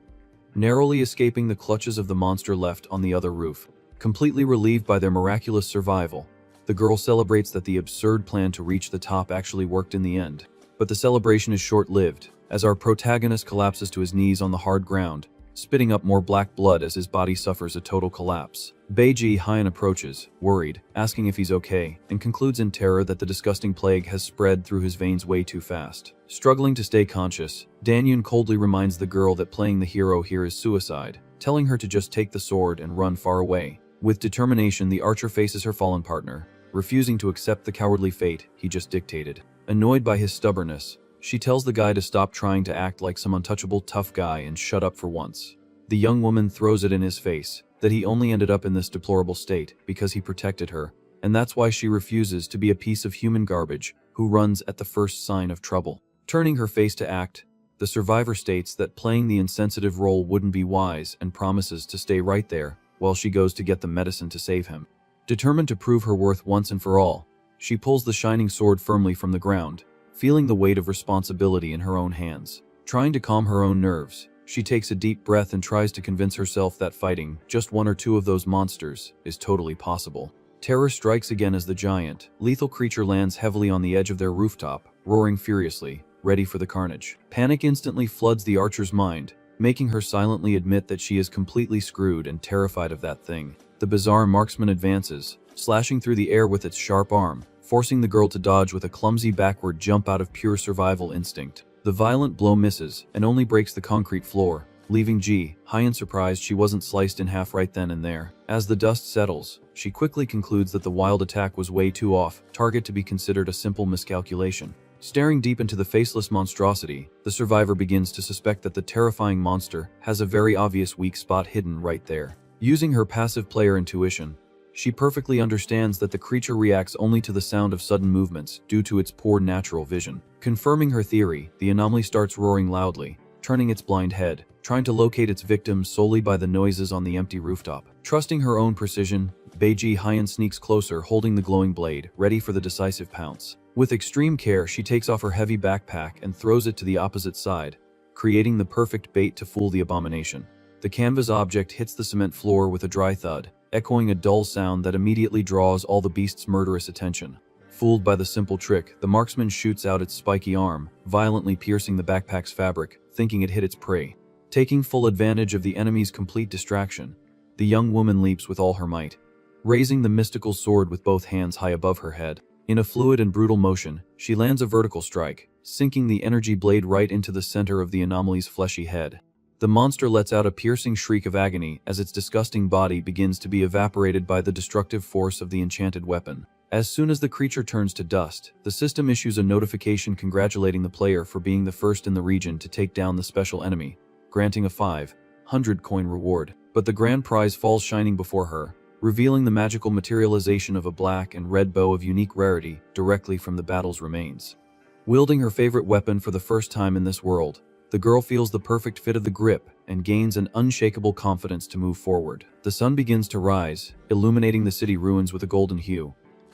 narrowly escaping the clutches of the monster left on the other roof. Completely relieved by their miraculous survival, the girl celebrates that the absurd plan to reach the top actually worked in the end. But the celebration is short-lived, as our protagonist collapses to his knees on the hard ground, spitting up more black blood as his body suffers a total collapse. Beiji Hyan approaches, worried, asking if he's okay, and concludes in terror that the disgusting plague has spread through his veins way too fast. Struggling to stay conscious, Danyun coldly reminds the girl that playing the hero here is suicide, telling her to just take the sword and run far away. With determination, the archer faces her fallen partner, refusing to accept the cowardly fate he just dictated. Annoyed by his stubbornness, she tells the guy to stop trying to act like some untouchable tough guy and shut up for once. The young woman throws it in his face that he only ended up in this deplorable state because he protected her, and that's why she refuses to be a piece of human garbage who runs at the first sign of trouble. Turning her face to act, the survivor states that playing the insensitive role wouldn't be wise and promises to stay right there while she goes to get the medicine to save him. Determined to prove her worth once and for all, she pulls the shining sword firmly from the ground, feeling the weight of responsibility in her own hands. Trying to calm her own nerves, she takes a deep breath and tries to convince herself that fighting just one or two of those monsters is totally possible. Terror strikes again as the giant, lethal creature lands heavily on the edge of their rooftop, roaring furiously, ready for the carnage. Panic instantly floods the archer's mind, making her silently admit that she is completely screwed and terrified of that thing. The bizarre marksman advances, slashing through the air with its sharp arm, forcing the girl to dodge with a clumsy backward jump out of pure survival instinct. The violent blow misses and only breaks the concrete floor, leaving Hyan surprised she wasn't sliced in half right then and there. As the dust settles, she quickly concludes that the wild attack was way too off target to be considered a simple miscalculation. Staring deep into the faceless monstrosity, the survivor begins to suspect that the terrifying monster has a very obvious weak spot hidden right there. Using her passive player intuition, she perfectly understands that the creature reacts only to the sound of sudden movements due to its poor natural vision. Confirming her theory, the anomaly starts roaring loudly, turning its blind head, trying to locate its victim solely by the noises on the empty rooftop. Trusting her own precision, Beiji Hyan sneaks closer, holding the glowing blade, ready for the decisive pounce. With extreme care, she takes off her heavy backpack and throws it to the opposite side, creating the perfect bait to fool the abomination. The canvas object hits the cement floor with a dry thud, echoing a dull sound that immediately draws all the beast's murderous attention. Fooled by the simple trick, the marksman shoots out its spiky arm, violently piercing the backpack's fabric, thinking it hit its prey. Taking full advantage of the enemy's complete distraction, the young woman leaps with all her might, raising the mystical sword with both hands high above her head. In a fluid and brutal motion, she lands a vertical strike, sinking the energy blade right into the center of the anomaly's fleshy head. The monster lets out a piercing shriek of agony as its disgusting body begins to be evaporated by the destructive force of the enchanted weapon. As soon as the creature turns to dust, the system issues a notification congratulating the player for being the first in the region to take down the special enemy, granting a 500 coin reward. But the grand prize falls shining before her, revealing the magical materialization of a black and red bow of unique rarity directly from the battle's remains. Wielding her favorite weapon for the first time in this world, the girl feels the perfect fit of the grip and gains an unshakable confidence to move forward. The sun begins to rise, illuminating the city ruins with a golden hue,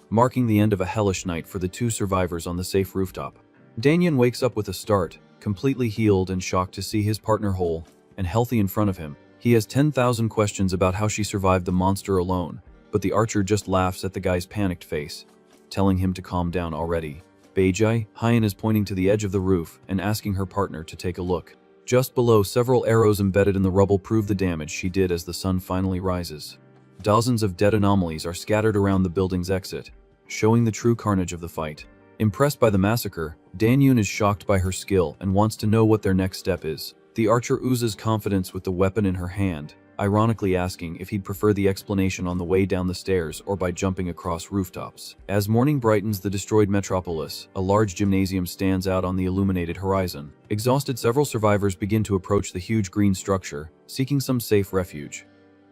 marking the end of a hellish night for the two survivors on the safe rooftop. Danyan wakes up with a start, completely healed and shocked to see his partner whole and healthy in front of him. He has 10,000 questions about how she survived the monster alone, but the archer just laughs at the guy's panicked face, telling him to calm down already. Beiji Hyan is pointing to the edge of the roof and asking her partner to take a look. Just below, several arrows embedded in the rubble prove the damage she did as the sun finally rises. Dozens of dead anomalies are scattered around the building's exit, showing the true carnage of the fight. Impressed by the massacre, Danyun is shocked by her skill and wants to know what their next step is. The archer oozes confidence with the weapon in her hand, ironically asking if he'd prefer the explanation on the way down the stairs or by jumping across rooftops. As morning brightens the destroyed metropolis, a large gymnasium stands out on the illuminated horizon. Exhausted, several survivors begin to approach the huge green structure, seeking some safe refuge.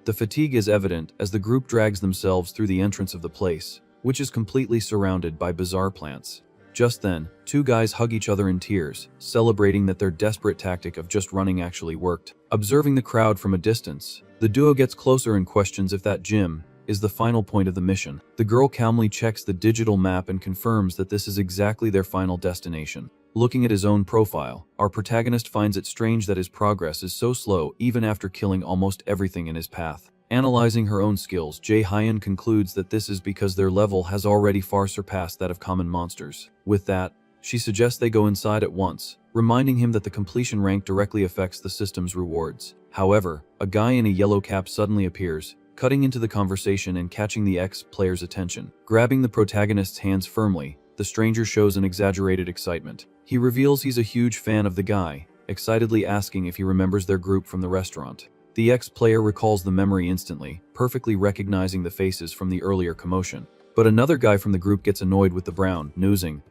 The fatigue is evident as the group drags themselves through the entrance of the place, which is completely surrounded by bizarre plants. Just then, two guys hug each other in tears, celebrating that their desperate tactic of just running actually worked. Observing the crowd from a distance, the duo gets closer and questions if that gym is the final point of the mission. The girl calmly checks the digital map and confirms that this is exactly their final destination. Looking at his own profile, our protagonist finds it strange that his progress is so slow even after killing almost everything in his path. Analyzing her own skills, Jae Hyan concludes that this is because their level has already far surpassed that of common monsters. With that, she suggests they go inside at once, reminding him that the completion rank directly affects the system's rewards. However, a guy in a yellow cap suddenly appears, cutting into the conversation and catching the ex-player's attention. Grabbing the protagonist's hands firmly, the stranger shows an exaggerated excitement. He reveals he's a huge fan of the guy, excitedly asking if he remembers their group from the restaurant. The ex-player recalls the memory instantly, perfectly recognizing the faces from the earlier commotion. But another guy from the group gets annoyed with the brown nosing,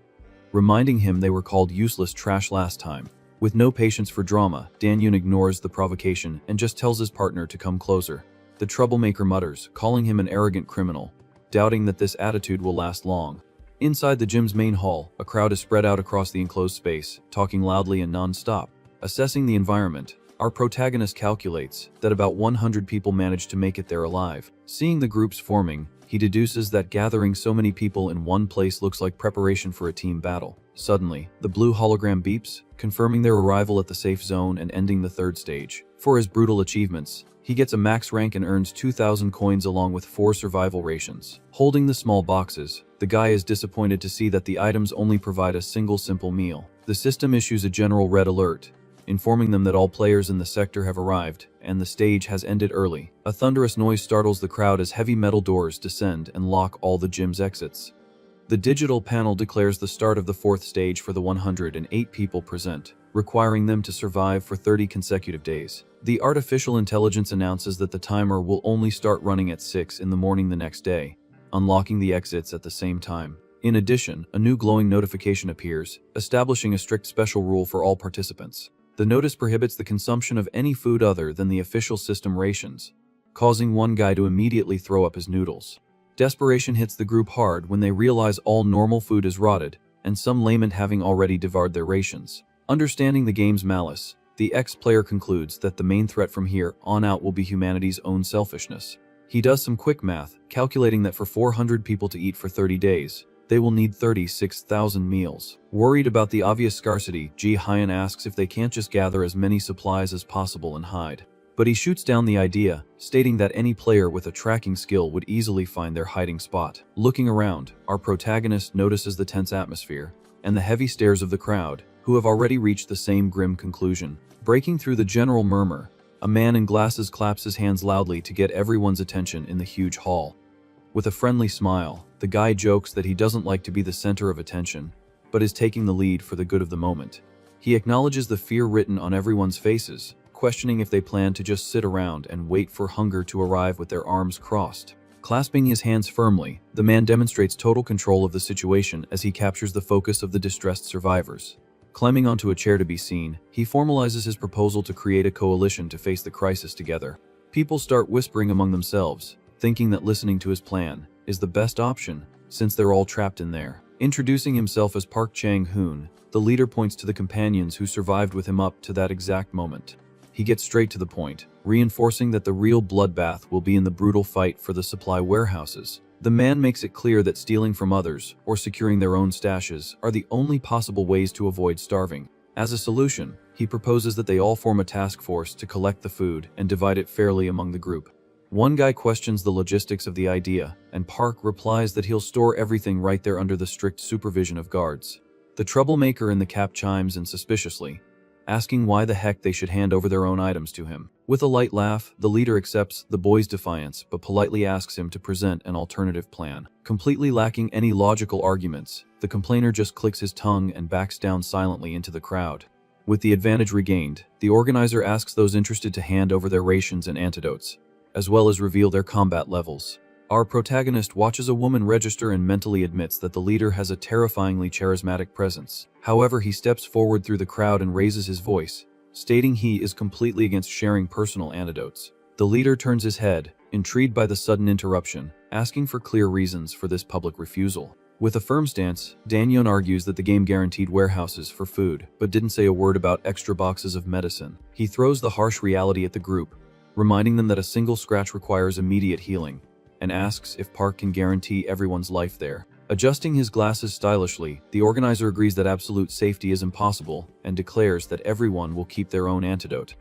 reminding him they were called useless trash last time. With no patience for drama, Danyun ignores the provocation and just tells his partner to come closer. The troublemaker mutters, calling him an arrogant criminal, doubting that this attitude will last long. Inside the gym's main hall, a crowd is spread out across the enclosed space, talking loudly and non-stop. Assessing the environment, our protagonist calculates that about 100 people managed to make it there alive. Seeing the groups forming, he deduces that gathering so many people in one place looks like preparation for a team battle. Suddenly, the blue hologram beeps, confirming their arrival at the safe zone and ending the third stage. For his brutal achievements, he gets a max rank and earns 2,000 coins along with 4 survival rations. Holding the small boxes, the guy is disappointed to see that the items only provide a single simple meal. The system issues a general red alert, informing them that all players in the sector have arrived, and the stage has ended early. A thunderous noise startles the crowd as heavy metal doors descend and lock all the gym's exits. The digital panel declares the start of the 4th stage for the 108 people present, requiring them to survive for 30 consecutive days. The artificial intelligence announces that the timer will only start running at 6 in the morning the next day, unlocking the exits at the same time. In addition, a new glowing notification appears, establishing a strict special rule for all participants. The notice prohibits the consumption of any food other than the official system rations, causing one guy to immediately throw up his noodles. Desperation hits the group hard when they realize all normal food is rotted, and some lament having already devoured their rations. Understanding the game's malice, the ex-player concludes that the main threat from here on out will be humanity's own selfishness. He does some quick math, calculating that for 400 people to eat for 30 days, they will need 36,000 meals. Worried about the obvious scarcity, Ji-hyun asks if they can't just gather as many supplies as possible and hide. But he shoots down the idea, stating that any player with a tracking skill would easily find their hiding spot. Looking around, our protagonist notices the tense atmosphere and the heavy stares of the crowd, who have already reached the same grim conclusion. Breaking through the general murmur, a man in glasses claps his hands loudly to get everyone's attention in the huge hall. With a friendly smile, the guy jokes that he doesn't like to be the center of attention, but is taking the lead for the good of the moment. He acknowledges the fear written on everyone's faces, questioning if they plan to just sit around and wait for hunger to arrive with their arms crossed. Clasping his hands firmly, the man demonstrates total control of the situation as he captures the focus of the distressed survivors. Climbing onto a chair to be seen, he formalizes his proposal to create a coalition to face the crisis together. People start whispering among themselves, thinking that listening to his plan is the best option since they're all trapped in there. Introducing himself as Park Chang-hoon, the leader points to the companions who survived with him up to that exact moment. He gets straight to the point, reinforcing that the real bloodbath will be in the brutal fight for the supply warehouses. The man makes it clear that stealing from others or securing their own stashes are the only possible ways to avoid starving. As a solution, he proposes that they all form a task force to collect the food and divide it fairly among the group. One guy questions the logistics of the idea, and Park replies that he'll store everything right there under the strict supervision of guards. The troublemaker in the cap chimes in suspiciously, asking why the heck they should hand over their own items to him. With a light laugh, the leader accepts the boy's defiance but politely asks him to present an alternative plan. Completely lacking any logical arguments, the complainer just clicks his tongue and backs down silently into the crowd. With the advantage regained, the organizer asks those interested to hand over their rations and antidotes, as well as reveal their combat levels. Our protagonist watches a woman register and mentally admits that the leader has a terrifyingly charismatic presence. However, he steps forward through the crowd and raises his voice, stating he is completely against sharing personal antidotes. The leader turns his head, intrigued by the sudden interruption, asking for clear reasons for this public refusal. With a firm stance, Danyeon argues that the game guaranteed warehouses for food, but didn't say a word about extra boxes of medicine. He throws the harsh reality at the group, reminding them that a single scratch requires immediate healing, and asks if Park can guarantee everyone's life there. Adjusting his glasses stylishly, the organizer agrees that absolute safety is impossible and declares that everyone will keep their own antidote.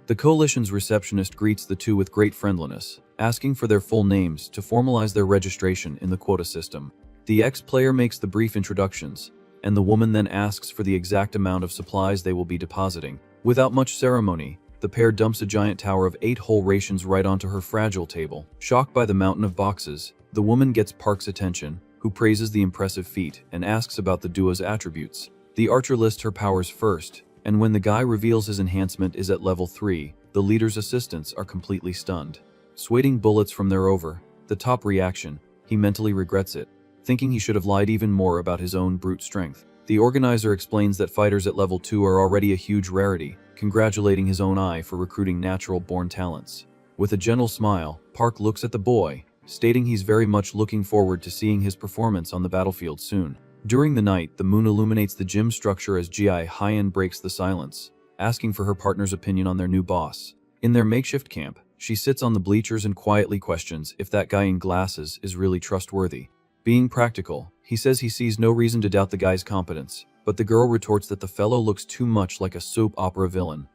The coalition's receptionist greets the two with great friendliness, asking for their full names to formalize their registration in the quota system. The ex-player makes the brief introductions, and the woman then asks for the exact amount of supplies they will be depositing. Without much ceremony, the pair dumps a giant tower of 8 whole rations right onto her fragile table. Shocked by the mountain of boxes, the woman gets Park's attention, who praises the impressive feat and asks about the duo's attributes. The archer lists her powers first, and when the guy reveals his enhancement is at level 3, the leader's assistants are completely stunned. Sweating bullets from their over the top reaction, he mentally regrets it, thinking he should have lied even more about his own brute strength. The organizer explains that fighters at level 2 are already a huge rarity, congratulating his own eye for recruiting natural-born talents. With a gentle smile, Park looks at the boy, stating he's very much looking forward to seeing his performance on the battlefield soon. During the night, the moon illuminates the gym structure as Ji-hyun breaks the silence, asking for her partner's opinion on their new boss. In their makeshift camp, she sits on the bleachers and quietly questions if that guy in glasses is really trustworthy. Being practical, he says he sees no reason to doubt the guy's competence, but the girl retorts that the fellow looks too much like a soap opera villain.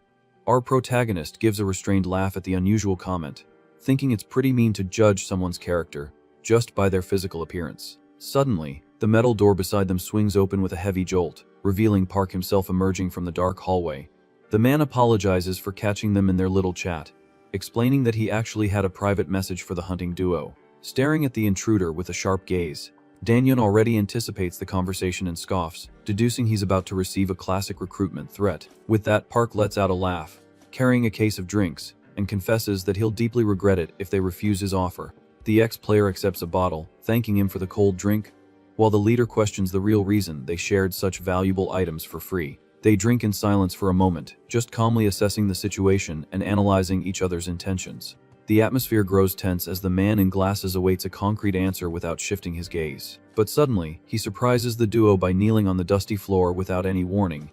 Our protagonist gives a restrained laugh at the unusual comment, thinking it's pretty mean to judge someone's character just by their physical appearance. Suddenly, the metal door beside them swings open with a heavy jolt, revealing Park himself emerging from the dark hallway. The man apologizes for catching them in their little chat, explaining that he actually had a private message for the hunting duo. Staring at the intruder with a sharp gaze, Danyeon already anticipates the conversation and scoffs, deducing he's about to receive a classic recruitment threat. With that, Park lets out a laugh, carrying a case of drinks, and confesses that he'll deeply regret it if they refuse his offer. The ex-player accepts a bottle, thanking him for the cold drink, while the leader questions the real reason they shared such valuable items for free. They drink in silence for a moment, just calmly assessing the situation and analyzing each other's intentions. The atmosphere grows tense as the man in glasses awaits a concrete answer without shifting his gaze. But suddenly, he surprises the duo by kneeling on the dusty floor without any warning.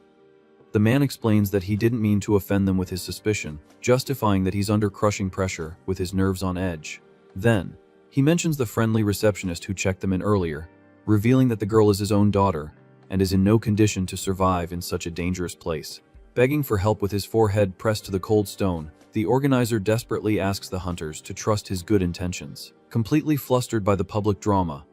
The man explains that he didn't mean to offend them with his suspicion, justifying that he's under crushing pressure with his nerves on edge. Then, he mentions the friendly receptionist who checked them in earlier, revealing that the girl is his own daughter and is in no condition to survive in such a dangerous place. Begging for help with his forehead pressed to the cold stone, the organizer desperately asks the hunters to trust his good intentions. Completely flustered by the public drama,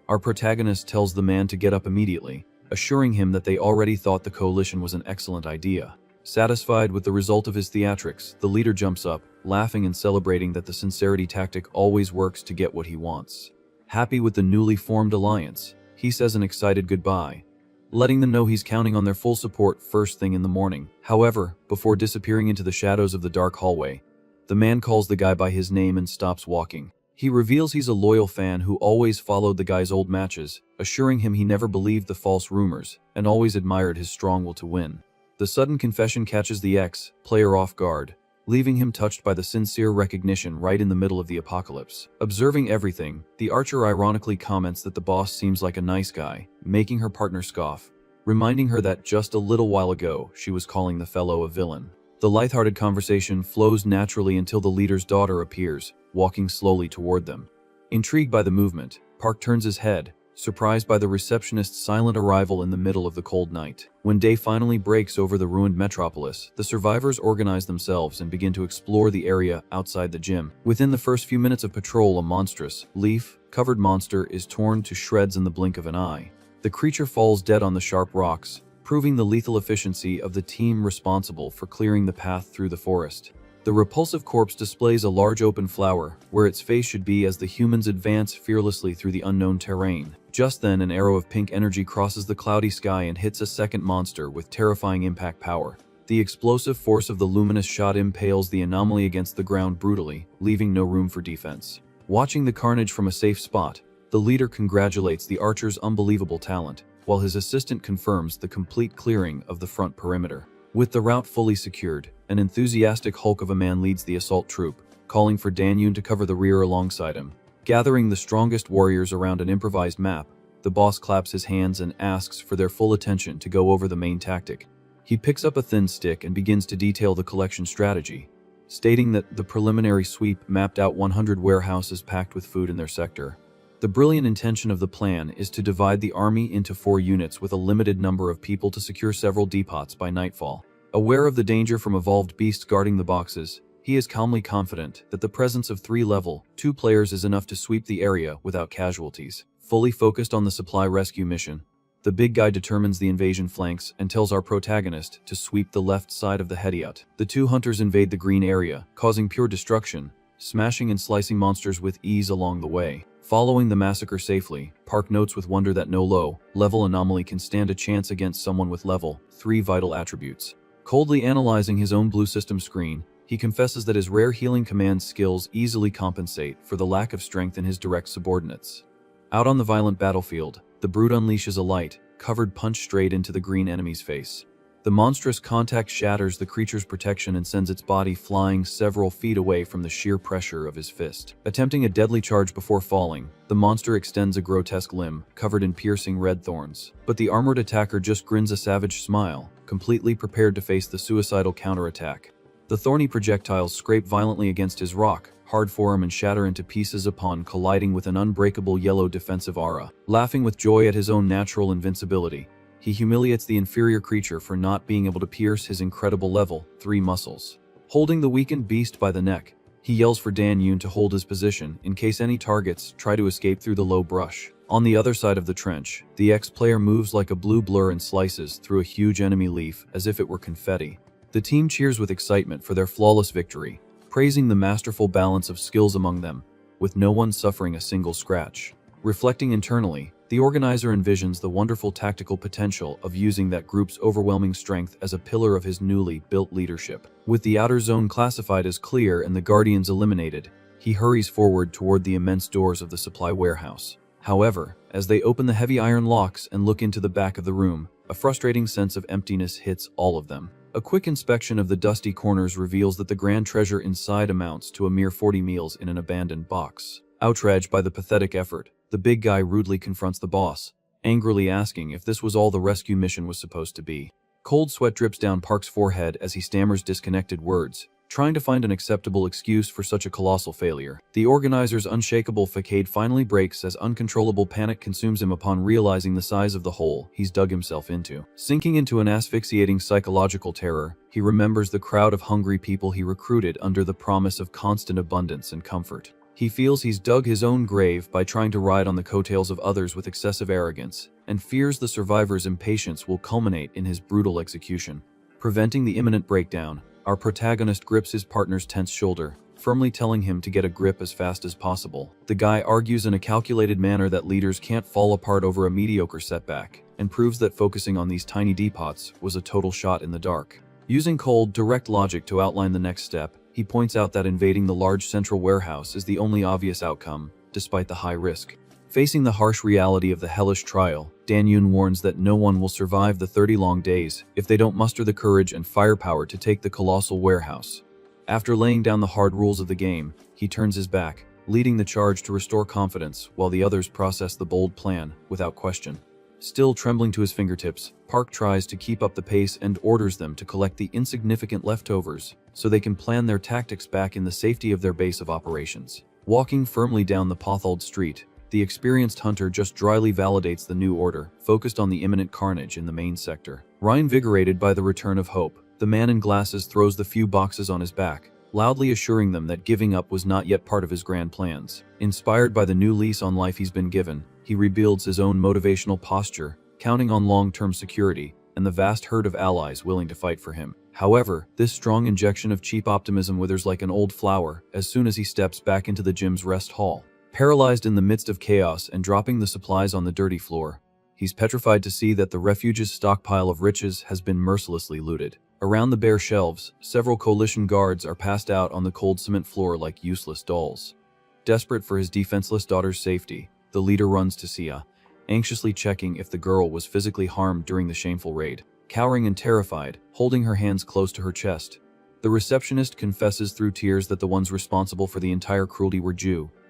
our protagonist tells the man to get up immediately, assuring him that they already thought the coalition was an excellent idea. Satisfied with the result of his theatrics, the leader jumps up, laughing and celebrating that the sincerity tactic always works to get what he wants. Happy with the newly formed alliance, he says an excited goodbye, letting them know he's counting on their full support first thing in the morning. However, before disappearing into the shadows of the dark hallway, the man calls the guy by his name and stops walking. He reveals he's a loyal fan who always followed the guy's old matches, assuring him he never believed the false rumors and always admired his strong will to win. The sudden confession catches the ex-player off guard, leaving him touched by the sincere recognition right in the middle of the apocalypse. Observing everything, the archer ironically comments that the boss seems like a nice guy, making her partner scoff, reminding her that just a little while ago she was calling the fellow a villain. The lighthearted conversation flows naturally until the leader's daughter appears, walking slowly toward them. Intrigued by the movement, Park turns his head, surprised by the receptionist's silent arrival in the middle of the cold night. When day finally breaks over the ruined metropolis, the survivors organize themselves and begin to explore the area outside the gym. Within the first few minutes of patrol, a monstrous, leaf-covered monster is torn to shreds in the blink of an eye. The creature falls dead on the sharp rocks, proving the lethal efficiency of the team responsible for clearing the path through the forest. The repulsive corpse displays a large open flower, where its face should be as the humans advance fearlessly through the unknown terrain. Just then, an arrow of pink energy crosses the cloudy sky and hits a second monster with terrifying impact power. The explosive force of the luminous shot impales the anomaly against the ground brutally, leaving no room for defense. Watching the carnage from a safe spot, the leader congratulates the archer's unbelievable talent, while his assistant confirms the complete clearing of the front perimeter. With the route fully secured, an enthusiastic hulk of a man leads the assault troop, calling for Dan-yoon to cover the rear alongside him. Gathering the strongest warriors around an improvised map, the boss claps his hands and asks for their full attention to go over the main tactic. He picks up a thin stick and begins to detail the collection strategy, stating that the preliminary sweep mapped out 100 warehouses packed with food in their sector. The brilliant intention of the plan is to divide the army into 4 units with a limited number of people to secure several depots by nightfall. Aware of the danger from evolved beasts guarding the boxes, he is calmly confident that the presence of 3 level 2 players is enough to sweep the area without casualties. Fully focused on the supply rescue mission, the big guy determines the invasion flanks and tells our protagonist to sweep the left side of the Hediot. The 2 hunters invade the green area, causing pure destruction, smashing and slicing monsters with ease along the way. Following the massacre safely, Park notes with wonder that no low-level anomaly can stand a chance against someone with level 3 vital attributes. Coldly analyzing his own blue system screen, he confesses that his rare healing command skills easily compensate for the lack of strength in his direct subordinates. Out on the violent battlefield, the brute unleashes a light-covered punch straight into the green enemy's face. The monstrous contact shatters the creature's protection and sends its body flying several feet away from the sheer pressure of his fist. Attempting a deadly charge before falling, the monster extends a grotesque limb, covered in piercing red thorns. But the armored attacker just grins a savage smile, completely prepared to face the suicidal counterattack. The thorny projectiles scrape violently against his rock-hard forearm and shatter into pieces upon colliding with an unbreakable yellow defensive aura. Laughing with joy at his own natural invincibility, he humiliates the inferior creature for not being able to pierce his incredible level 3 muscles. Holding the weakened beast by the neck, he yells for Dan-yoon to hold his position in case any targets try to escape through the low brush. On the other side of the trench, the ex-player moves like a blue blur and slices through a huge enemy leaf as if it were confetti. The team cheers with excitement for their flawless victory, praising the masterful balance of skills among them, with no one suffering a single scratch. Reflecting internally, the organizer envisions the wonderful tactical potential of using that group's overwhelming strength as a pillar of his newly built leadership. With the outer zone classified as clear and the Guardians eliminated, he hurries forward toward the immense doors of the supply warehouse. However, as they open the heavy iron locks and look into the back of the room, a frustrating sense of emptiness hits all of them. A quick inspection of the dusty corners reveals that the grand treasure inside amounts to a mere 40 meals in an abandoned box. Outraged by the pathetic effort, the big guy rudely confronts the boss, angrily asking if this was all the rescue mission was supposed to be. Cold sweat drips down Park's forehead as he stammers disconnected words, trying to find an acceptable excuse for such a colossal failure. The organizer's unshakable facade finally breaks as uncontrollable panic consumes him upon realizing the size of the hole he's dug himself into. Sinking into an asphyxiating psychological terror, he remembers the crowd of hungry people he recruited under the promise of constant abundance and comfort. He feels he's dug his own grave by trying to ride on the coattails of others with excessive arrogance, and fears the survivor's impatience will culminate in his brutal execution. Preventing the imminent breakdown, our protagonist grips his partner's tense shoulder, firmly telling him to get a grip as fast as possible. The guy argues in a calculated manner that leaders can't fall apart over a mediocre setback, and proves that focusing on these tiny depots was a total shot in the dark. Using cold, direct logic to outline the next step, he points out that invading the large central warehouse is the only obvious outcome, despite the high risk. Facing the harsh reality of the hellish trial, Dan-yoon warns that no one will survive the 30 long days if they don't muster the courage and firepower to take the colossal warehouse. After laying down the hard rules of the game, he turns his back, leading the charge to restore confidence while the others process the bold plan without question. Still trembling to his fingertips, Park tries to keep up the pace and orders them to collect the insignificant leftovers so they can plan their tactics back in the safety of their base of operations. Walking firmly down the potholed street, the experienced hunter just dryly validates the new order, focused on the imminent carnage in the main sector. Reinvigorated by the return of hope, the man in glasses throws the few boxes on his back, loudly assuring them that giving up was not yet part of his grand plans. Inspired by the new lease on life he's been given, he rebuilds his own motivational posture, counting on long-term security and the vast herd of allies willing to fight for him. However, this strong injection of cheap optimism withers like an old flower as soon as he steps back into the gym's rest hall. Paralyzed in the midst of chaos and dropping the supplies on the dirty floor, he's petrified to see that the refuge's stockpile of riches has been mercilessly looted. Around the bare shelves, several coalition guards are passed out on the cold cement floor like useless dolls. Desperate for his defenseless daughter's safety, the leader runs to Sia, anxiously checking if the girl was physically harmed during the shameful raid. Cowering and terrified, holding her hands close to her chest, the receptionist confesses through tears that the ones responsible for the entire cruelty were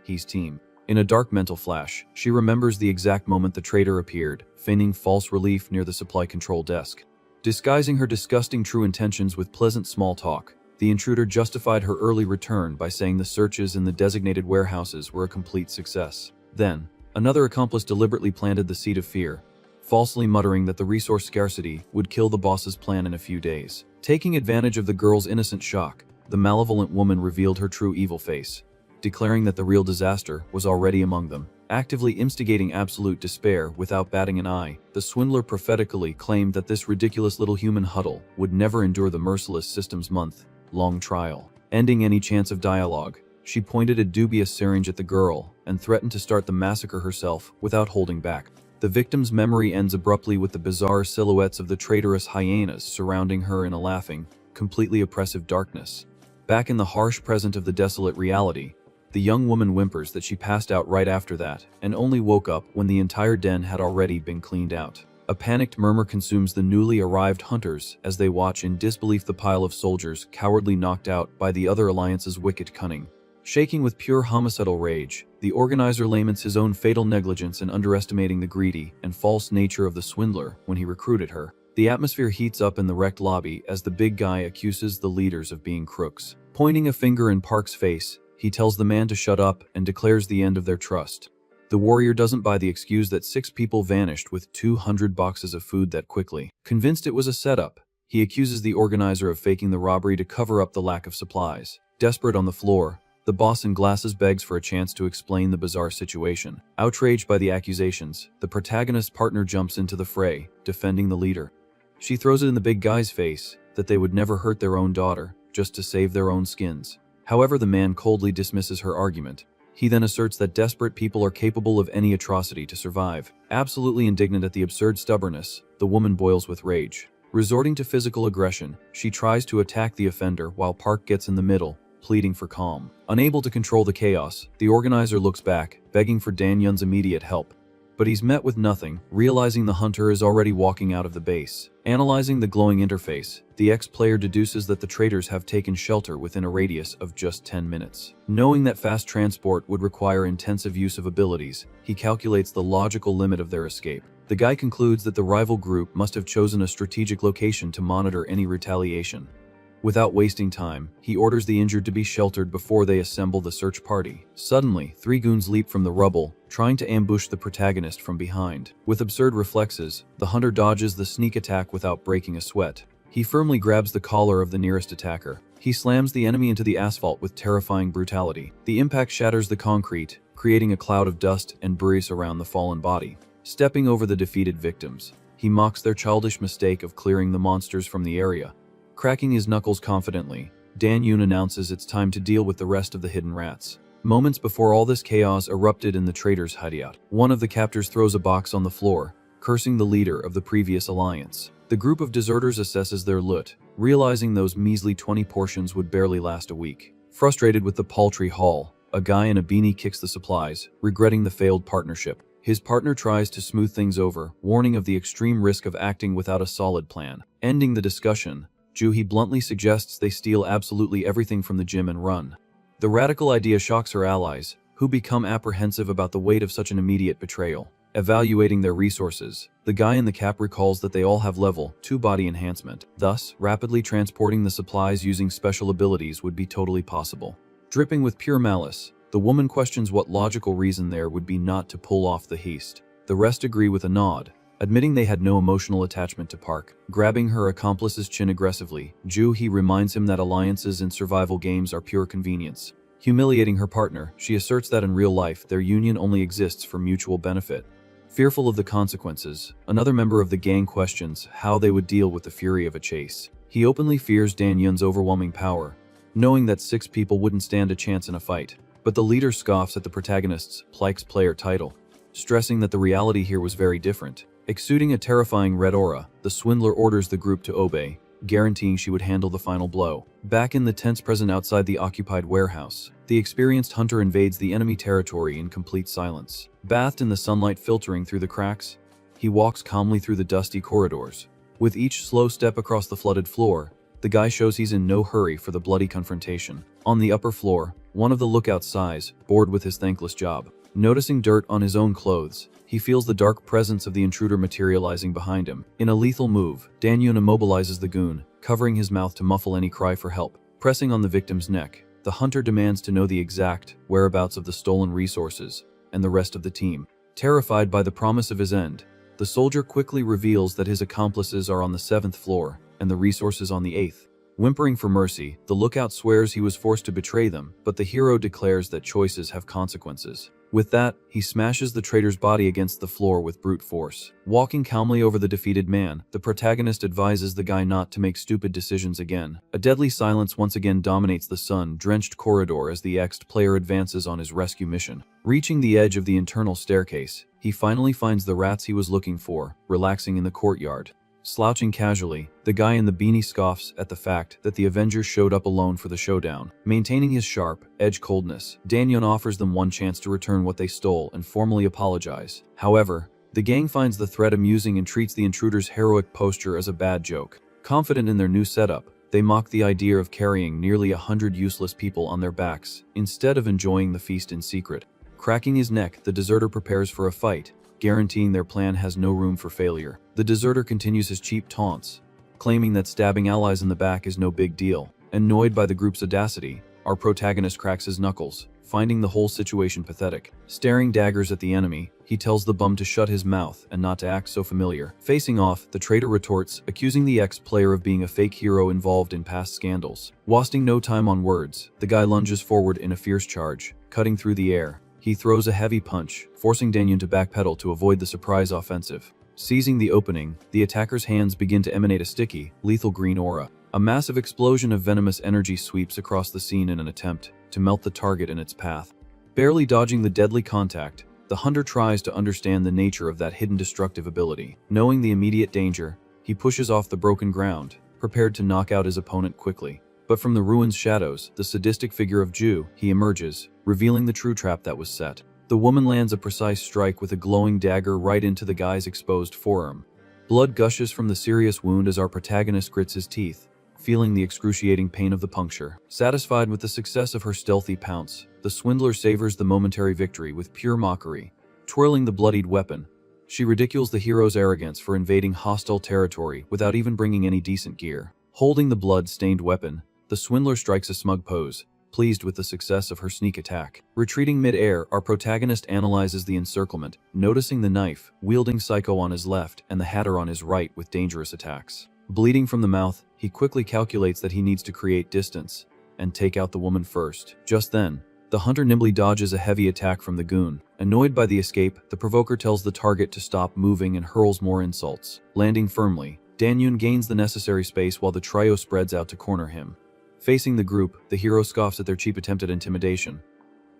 He's team. In a dark mental flash, she remembers the exact moment the traitor appeared, feigning false relief near the supply control desk. Disguising her disgusting true intentions with pleasant small talk, the intruder justified her early return by saying the searches in the designated warehouses were a complete success. Then, another accomplice deliberately planted the seed of fear, falsely muttering that the resource scarcity would kill the boss's plan in a few days. Taking advantage of the girl's innocent shock, the malevolent woman revealed her true evil face, declaring that the real disaster was already among them. Actively instigating absolute despair without batting an eye, the swindler prophetically claimed that this ridiculous little human huddle would never endure the merciless system's month-long trial. Ending any chance of dialogue, she pointed a dubious syringe at the girl and threatened to start the massacre herself without holding back. The victim's memory ends abruptly with the bizarre silhouettes of the traitorous hyenas surrounding her in a laughing, completely oppressive darkness. Back in the harsh present of the desolate reality, the young woman whimpers that she passed out right after that and only woke up when the entire den had already been cleaned out. A panicked murmur consumes the newly arrived hunters as they watch in disbelief the pile of soldiers cowardly knocked out by the other alliance's wicked cunning. Shaking with pure homicidal rage, the organizer laments his own fatal negligence in underestimating the greedy and false nature of the swindler when he recruited her. The atmosphere heats up in the wrecked lobby as the big guy accuses the leaders of being crooks. Pointing a finger in Park's face, he tells the man to shut up and declares the end of their trust. The warrior doesn't buy the excuse that 6 people vanished with 200 boxes of food that quickly. Convinced it was a setup, he accuses the organizer of faking the robbery to cover up the lack of supplies. Desperate on the floor, the boss in glasses begs for a chance to explain the bizarre situation. Outraged by the accusations, the protagonist's partner jumps into the fray, defending the leader. She throws it in the big guy's face that they would never hurt their own daughter, just to save their own skins. However, the man coldly dismisses her argument. He then asserts that desperate people are capable of any atrocity to survive. Absolutely indignant at the absurd stubbornness, the woman boils with rage. Resorting to physical aggression, she tries to attack the offender while Park gets in the middle, pleading for calm. Unable to control the chaos, the organizer looks back, begging for Dan-yoon's immediate help. But he's met with nothing, realizing the hunter is already walking out of the base. Analyzing the glowing interface, the ex-player deduces that the traitors have taken shelter within a radius of just 10 minutes. Knowing that fast transport would require intensive use of abilities, he calculates the logical limit of their escape. The guy concludes that the rival group must have chosen a strategic location to monitor any retaliation. Without wasting time, he orders the injured to be sheltered before they assemble the search party. Suddenly, 3 goons leap from the rubble, trying to ambush the protagonist from behind. With absurd reflexes, the hunter dodges the sneak attack without breaking a sweat. He firmly grabs the collar of the nearest attacker. He slams the enemy into the asphalt with terrifying brutality. The impact shatters the concrete, creating a cloud of dust and debris around the fallen body. Stepping over the defeated victims, he mocks their childish mistake of clearing the monsters from the area. Cracking his knuckles confidently, Dan Yoon announces it's time to deal with the rest of the hidden rats. Moments before all this chaos erupted in the traitors' hideout, one of the captors throws a box on the floor, cursing the leader of the previous alliance. The group of deserters assesses their loot, realizing those measly 20 portions would barely last a week. Frustrated with the paltry haul, a guy in a beanie kicks the supplies, regretting the failed partnership. His partner tries to smooth things over, warning of the extreme risk of acting without a solid plan. Ending the discussion, Juhi bluntly suggests they steal absolutely everything from the gym and run. The radical idea shocks her allies, who become apprehensive about the weight of such an immediate betrayal. Evaluating their resources, the guy in the cap recalls that they all have level 2 body enhancement. Thus, rapidly transporting the supplies using special abilities would be totally possible. Dripping with pure malice, the woman questions what logical reason there would be not to pull off the heist. The rest agree with a nod, admitting they had no emotional attachment to Park. Grabbing her accomplice's chin aggressively, Juhi reminds him that alliances in survival games are pure convenience. Humiliating her partner, she asserts that in real life their union only exists for mutual benefit. Fearful of the consequences, another member of the gang questions how they would deal with the fury of a chase. He openly fears Dan Yun's overwhelming power, knowing that 6 people wouldn't stand a chance in a fight. But the leader scoffs at the protagonist's Plike's player title, stressing that the reality here was very different. Exuding a terrifying red aura, the swindler orders the group to obey, guaranteeing she would handle the final blow. Back in the tents present outside the occupied warehouse, the experienced hunter invades the enemy territory in complete silence. Bathed in the sunlight filtering through the cracks, he walks calmly through the dusty corridors. With each slow step across the flooded floor, the guy shows he's in no hurry for the bloody confrontation. On the upper floor, one of the lookouts sighs, bored with his thankless job. Noticing dirt on his own clothes, he feels the dark presence of the intruder materializing behind him. In a lethal move, Dan Yun immobilizes the goon, covering his mouth to muffle any cry for help. Pressing on the victim's neck, the hunter demands to know the exact whereabouts of the stolen resources and the rest of the team. Terrified by the promise of his end, the soldier quickly reveals that his accomplices are on the 7th floor and the resources on the 8th. Whimpering for mercy, the lookout swears he was forced to betray them, but the hero declares that choices have consequences. With that, he smashes the traitor's body against the floor with brute force. Walking calmly over the defeated man, the protagonist advises the guy not to make stupid decisions again. A deadly silence once again dominates the sun-drenched corridor as the player advances on his rescue mission. Reaching the edge of the internal staircase, he finally finds the rats he was looking for, relaxing in the courtyard. Slouching casually, the guy in the beanie scoffs at the fact that the Avengers showed up alone for the showdown. Maintaining his sharp, edge coldness, Dan Yun offers them one chance to return what they stole and formally apologize. However, the gang finds the threat amusing and treats the intruder's heroic posture as a bad joke. Confident in their new setup, they mock the idea of carrying nearly 100 useless people on their backs, instead of enjoying the feast in secret. Cracking his neck, the deserter prepares for a fight, guaranteeing their plan has no room for failure. The deserter continues his cheap taunts, claiming that stabbing allies in the back is no big deal. Annoyed by the group's audacity, our protagonist cracks his knuckles, finding the whole situation pathetic. Staring daggers at the enemy, he tells the bum to shut his mouth and not to act so familiar. Facing off, the traitor retorts, accusing the ex-player of being a fake hero involved in past scandals. Wasting no time on words, the guy lunges forward in a fierce charge, cutting through the air. He throws a heavy punch, forcing Dan Yun to backpedal to avoid the surprise offensive. Seizing the opening, the attacker's hands begin to emanate a sticky, lethal green aura. A massive explosion of venomous energy sweeps across the scene in an attempt to melt the target in its path. Barely dodging the deadly contact, the hunter tries to understand the nature of that hidden destructive ability. Knowing the immediate danger, he pushes off the broken ground, prepared to knock out his opponent quickly. But from the ruins' shadows, the sadistic figure of Ju, he emerges, revealing the true trap that was set. The woman lands a precise strike with a glowing dagger right into the guy's exposed forearm. Blood gushes from the serious wound as our protagonist grits his teeth, feeling the excruciating pain of the puncture. Satisfied with the success of her stealthy pounce, the swindler savors the momentary victory with pure mockery. Twirling the bloodied weapon, she ridicules the hero's arrogance for invading hostile territory without even bringing any decent gear. Holding the blood-stained weapon, the swindler strikes a smug pose, pleased with the success of her sneak attack. Retreating mid-air, our protagonist analyzes the encirclement, noticing the knife-wielding psycho on his left and the hatter on his right with dangerous attacks. Bleeding from the mouth, he quickly calculates that he needs to create distance and take out the woman first. Just then, the hunter nimbly dodges a heavy attack from the goon. Annoyed by the escape, the provoker tells the target to stop moving and hurls more insults. Landing firmly, Dan-yoon gains the necessary space while the trio spreads out to corner him. Facing the group, the hero scoffs at their cheap attempt at intimidation,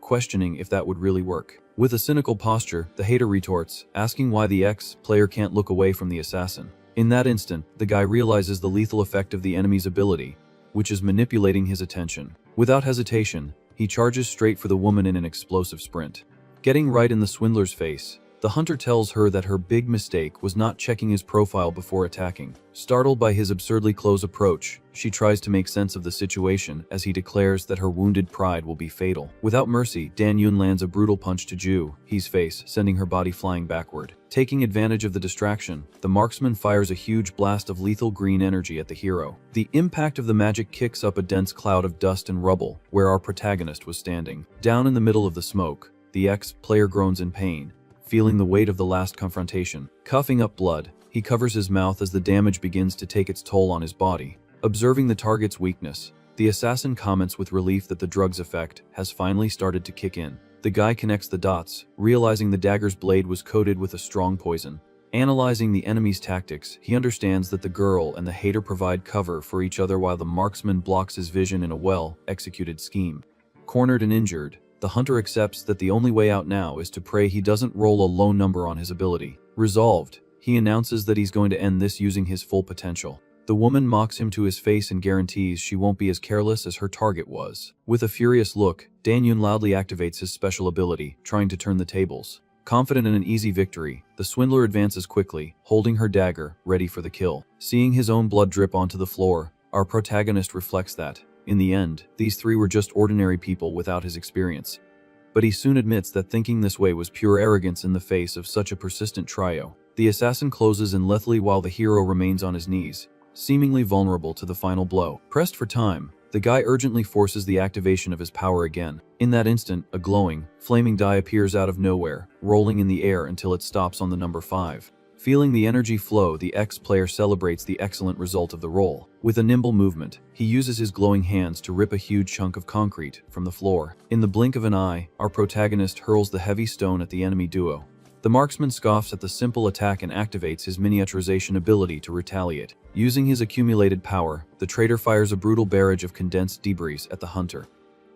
questioning if that would really work. With a cynical posture, the hater retorts, asking why the ex-player can't look away from the assassin. In that instant, the guy realizes the lethal effect of the enemy's ability, which is manipulating his attention. Without hesitation, he charges straight for the woman in an explosive sprint. Getting right in the swindler's face, the hunter tells her that her big mistake was not checking his profile before attacking. Startled by his absurdly close approach, she tries to make sense of the situation as he declares that her wounded pride will be fatal. Without mercy, Dan-yoon lands a brutal punch to Ju-hee's face, sending her body flying backward. Taking advantage of the distraction, the marksman fires a huge blast of lethal green energy at the hero. The impact of the magic kicks up a dense cloud of dust and rubble where our protagonist was standing. Down in the middle of the smoke, the ex-player groans in pain, feeling the weight of the last confrontation. Coughing up blood, he covers his mouth as the damage begins to take its toll on his body. Observing the target's weakness, the assassin comments with relief that the drug's effect has finally started to kick in. The guy connects the dots, realizing the dagger's blade was coated with a strong poison. Analyzing the enemy's tactics, he understands that the girl and the hater provide cover for each other while the marksman blocks his vision in a well-executed scheme. Cornered and injured, the hunter accepts that the only way out now is to pray he doesn't roll a low number on his ability. Resolved, he announces that he's going to end this using his full potential. The woman mocks him to his face and guarantees she won't be as careless as her target was. With a furious look, Dan-yoon loudly activates his special ability, trying to turn the tables. Confident in an easy victory, the swindler advances quickly, holding her dagger, ready for the kill. Seeing his own blood drip onto the floor, our protagonist reflects that, in the end, these three were just ordinary people without his experience. But he soon admits that thinking this way was pure arrogance in the face of such a persistent trio. The assassin closes in lethally while the hero remains on his knees, seemingly vulnerable to the final blow. Pressed for time, the guy urgently forces the activation of his power again. In that instant, a glowing, flaming die appears out of nowhere, rolling in the air until it stops on the number 5. Feeling the energy flow, the ex-player celebrates the excellent result of the roll. With a nimble movement, he uses his glowing hands to rip a huge chunk of concrete from the floor. In the blink of an eye, our protagonist hurls the heavy stone at the enemy duo. The marksman scoffs at the simple attack and activates his miniaturization ability to retaliate. Using his accumulated power, the traitor fires a brutal barrage of condensed debris at the hunter.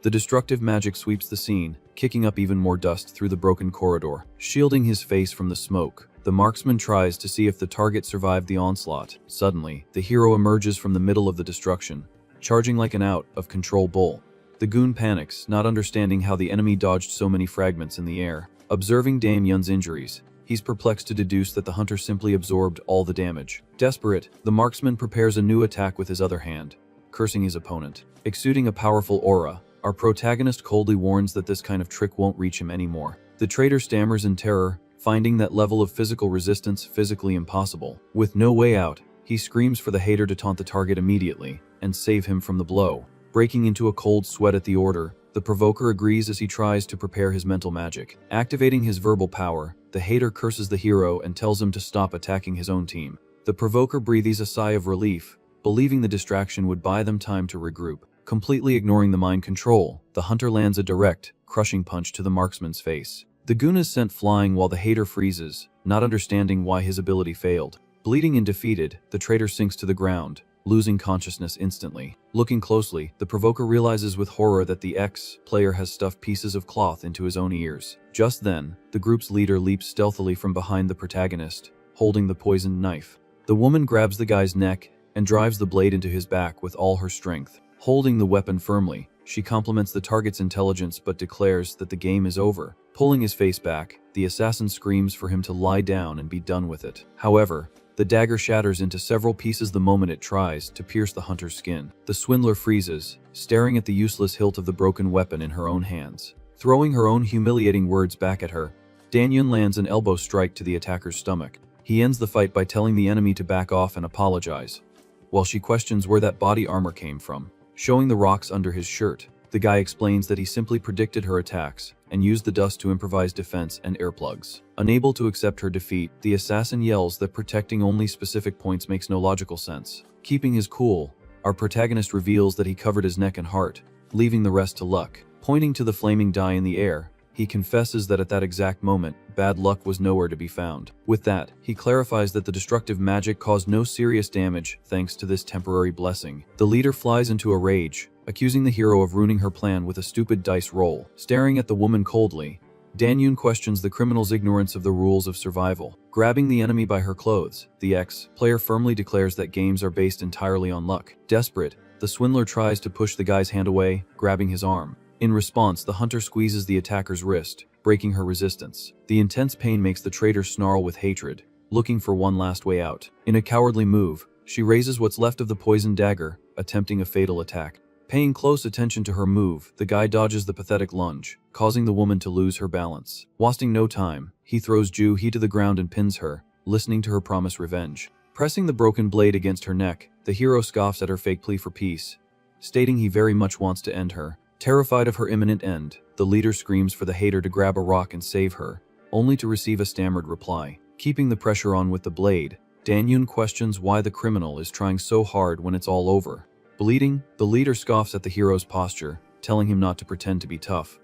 The destructive magic sweeps the scene, kicking up even more dust through the broken corridor. Shielding his face from the smoke, the marksman tries to see if the target survived the onslaught. Suddenly, the hero emerges from the middle of the destruction, charging like an out-of-control bull. The goon panics, not understanding how the enemy dodged so many fragments in the air. Observing Dan-yoon's injuries, he's perplexed to deduce that the hunter simply absorbed all the damage. Desperate, the marksman prepares a new attack with his other hand, cursing his opponent. Exuding a powerful aura, our protagonist coldly warns that this kind of trick won't reach him anymore. The traitor stammers in terror, finding that level of physical resistance physically impossible. With no way out, he screams for the hater to taunt the target immediately and save him from the blow. Breaking into a cold sweat at the order, the provoker agrees as he tries to prepare his mental magic. Activating his verbal power, the hater curses the hero and tells him to stop attacking his own team. The provoker breathes a sigh of relief, believing the distraction would buy them time to regroup. Completely ignoring the mind control, the hunter lands a direct, crushing punch to the marksman's face. The goon is sent flying while the hater freezes, not understanding why his ability failed. Bleeding and defeated, the traitor sinks to the ground, losing consciousness instantly. Looking closely, the provoker realizes with horror that the ex-player has stuffed pieces of cloth into his own ears. Just then, the group's leader leaps stealthily from behind the protagonist, holding the poisoned knife. The woman grabs the guy's neck and drives the blade into his back with all her strength. Holding the weapon firmly, she compliments the target's intelligence but declares that the game is over. Pulling his face back, the assassin screams for him to lie down and be done with it. However, the dagger shatters into several pieces the moment it tries to pierce the hunter's skin. The swindler freezes, staring at the useless hilt of the broken weapon in her own hands. Throwing her own humiliating words back at her, Dan-yoon lands an elbow strike to the attacker's stomach. He ends the fight by telling the enemy to back off and apologize, while she questions where that body armor came from. Showing the rocks under his shirt, the guy explains that he simply predicted her attacks and used the dust to improvise defense and earplugs. Unable to accept her defeat, the assassin yells that protecting only specific points makes no logical sense. Keeping his cool, our protagonist reveals that he covered his neck and heart, leaving the rest to luck. Pointing to the flaming die in the air, he confesses that at that exact moment, bad luck was nowhere to be found. With that, he clarifies that the destructive magic caused no serious damage thanks to this temporary blessing. The leader flies into a rage, accusing the hero of ruining her plan with a stupid dice roll. Staring at the woman coldly, Dan-yoon questions the criminal's ignorance of the rules of survival. Grabbing the enemy by her clothes, the ex-player firmly declares that games are based entirely on luck. Desperate, the swindler tries to push the guy's hand away, grabbing his arm. In response, the hunter squeezes the attacker's wrist, breaking her resistance. The intense pain makes the traitor snarl with hatred, looking for one last way out. In a cowardly move, she raises what's left of the poisoned dagger, attempting a fatal attack. Paying close attention to her move, the guy dodges the pathetic lunge, causing the woman to lose her balance. Wasting no time, he throws Ju-hee to the ground and pins her, listening to her promise revenge. Pressing the broken blade against her neck, the hero scoffs at her fake plea for peace, stating he very much wants to end her. Terrified of her imminent end, the leader screams for the hater to grab a rock and save her, only to receive a stammered reply. Keeping the pressure on with the blade, Dan-yoon questions why the criminal is trying so hard when it's all over. Bleeding, the leader scoffs at the hero's posture, telling him not to pretend to be tough,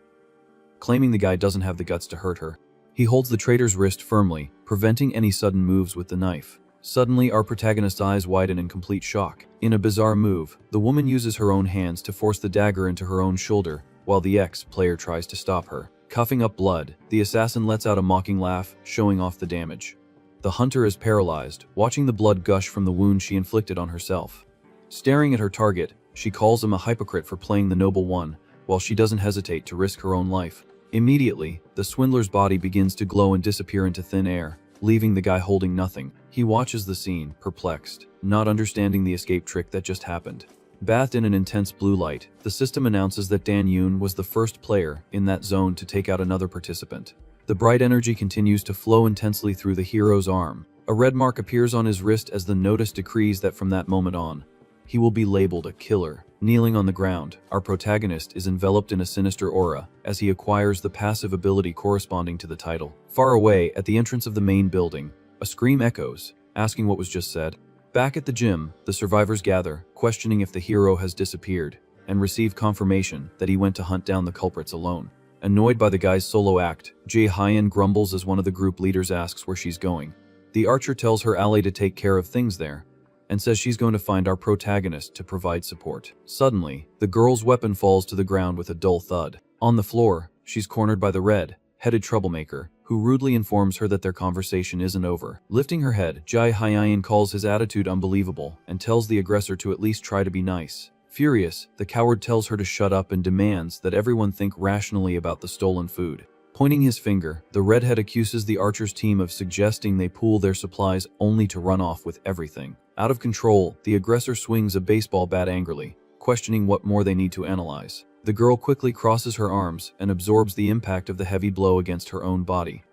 claiming the guy doesn't have the guts to hurt her. He holds the traitor's wrist firmly, preventing any sudden moves with the knife. Suddenly, our protagonist's eyes widen in complete shock. In a bizarre move, the woman uses her own hands to force the dagger into her own shoulder, while the ex-player tries to stop her. Coughing up blood, the assassin lets out a mocking laugh, showing off the damage. The hunter is paralyzed, watching the blood gush from the wound she inflicted on herself. Staring at her target, she calls him a hypocrite for playing the noble one, while she doesn't hesitate to risk her own life. Immediately, the swindler's body begins to glow and disappear into thin air, leaving the guy holding nothing. He watches the scene, perplexed, not understanding the escape trick that just happened. Bathed in an intense blue light, the system announces that Dan-yoon was the first player in that zone to take out another participant. The bright energy continues to flow intensely through the hero's arm. A red mark appears on his wrist as the notice decrees that from that moment on, he will be labeled a killer. Kneeling on the ground, our protagonist is enveloped in a sinister aura as he acquires the passive ability corresponding to the title. Far away, at the entrance of the main building, a scream echoes, asking what was just said. Back at the gym, the survivors gather, questioning if the hero has disappeared, and receive confirmation that he went to hunt down the culprits alone. Annoyed by the guy's solo act, Jae-hyun grumbles as one of the group leaders asks where she's going. The archer tells her ally to take care of things there, and says she's going to find our protagonist to provide support. Suddenly, the girl's weapon falls to the ground with a dull thud. On the floor, she's cornered by the red-headed troublemaker, who rudely informs her that their conversation isn't over. Lifting her head, Jae-hyun calls his attitude unbelievable and tells the aggressor to at least try to be nice. Furious, the coward tells her to shut up and demands that everyone think rationally about the stolen food. Pointing his finger, the redhead accuses the archer's team of suggesting they pool their supplies only to run off with everything. Out of control, the aggressor swings a baseball bat angrily, questioning what more they need to analyze. The girl quickly crosses her arms and absorbs the impact of the heavy blow against her own body.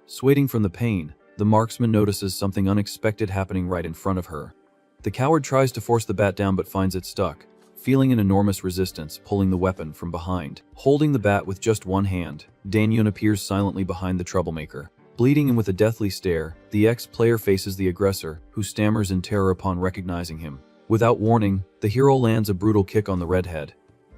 Swaying from the pain, the marksman notices something unexpected happening right in front of her. The coward tries to force the bat down but finds it stuck, feeling an enormous resistance pulling the weapon from behind. Holding the bat with just one hand, Dan-yoon appears silently behind the troublemaker. Bleeding and with a deathly stare, the ex-player faces the aggressor, who stammers in terror upon recognizing him. Without warning, the hero lands a brutal kick on the redhead,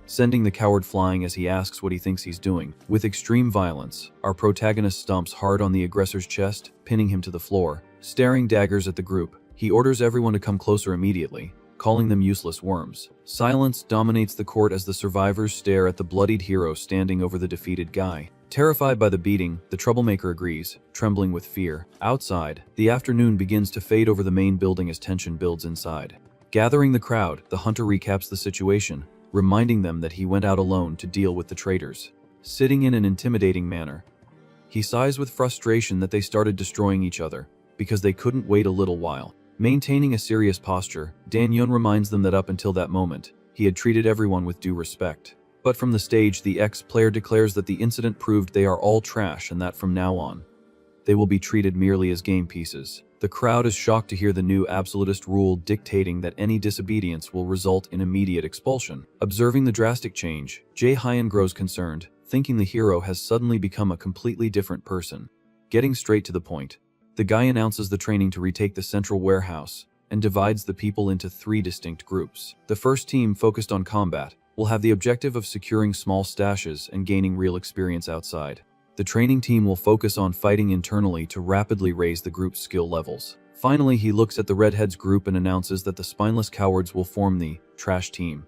sending the coward flying as he asks what he thinks he's doing. With extreme violence, our protagonist stomps hard on the aggressor's chest, pinning him to the floor. Staring daggers at the group, he orders everyone to come closer immediately, calling them useless worms. Silence dominates the court as the survivors stare at the bloodied hero standing over the defeated guy. Terrified by the beating, the troublemaker agrees, trembling with fear. Outside, the afternoon begins to fade over the main building as tension builds inside. Gathering the crowd, the hunter recaps the situation, reminding them that he went out alone to deal with the traitors. Sitting in an intimidating manner, he sighs with frustration that they started destroying each other, because they couldn't wait a little while. Maintaining a serious posture, Dan-yoon reminds them that up until that moment, he had treated everyone with due respect. But from the stage, the ex-player declares that the incident proved they are all trash and that from now on, they will be treated merely as game pieces. The crowd is shocked to hear the new absolutist rule dictating that any disobedience will result in immediate expulsion. Observing the drastic change, Jae-hyun grows concerned, thinking the hero has suddenly become a completely different person. Getting straight to the point, the guy announces the training to retake the central warehouse and divides the people into 3 distinct groups. The first team, focused on combat, will have the objective of securing small stashes and gaining real experience outside. The training team will focus on fighting internally to rapidly raise the group's skill levels. Finally, he looks at the redheads group and announces that the spineless cowards will form the trash team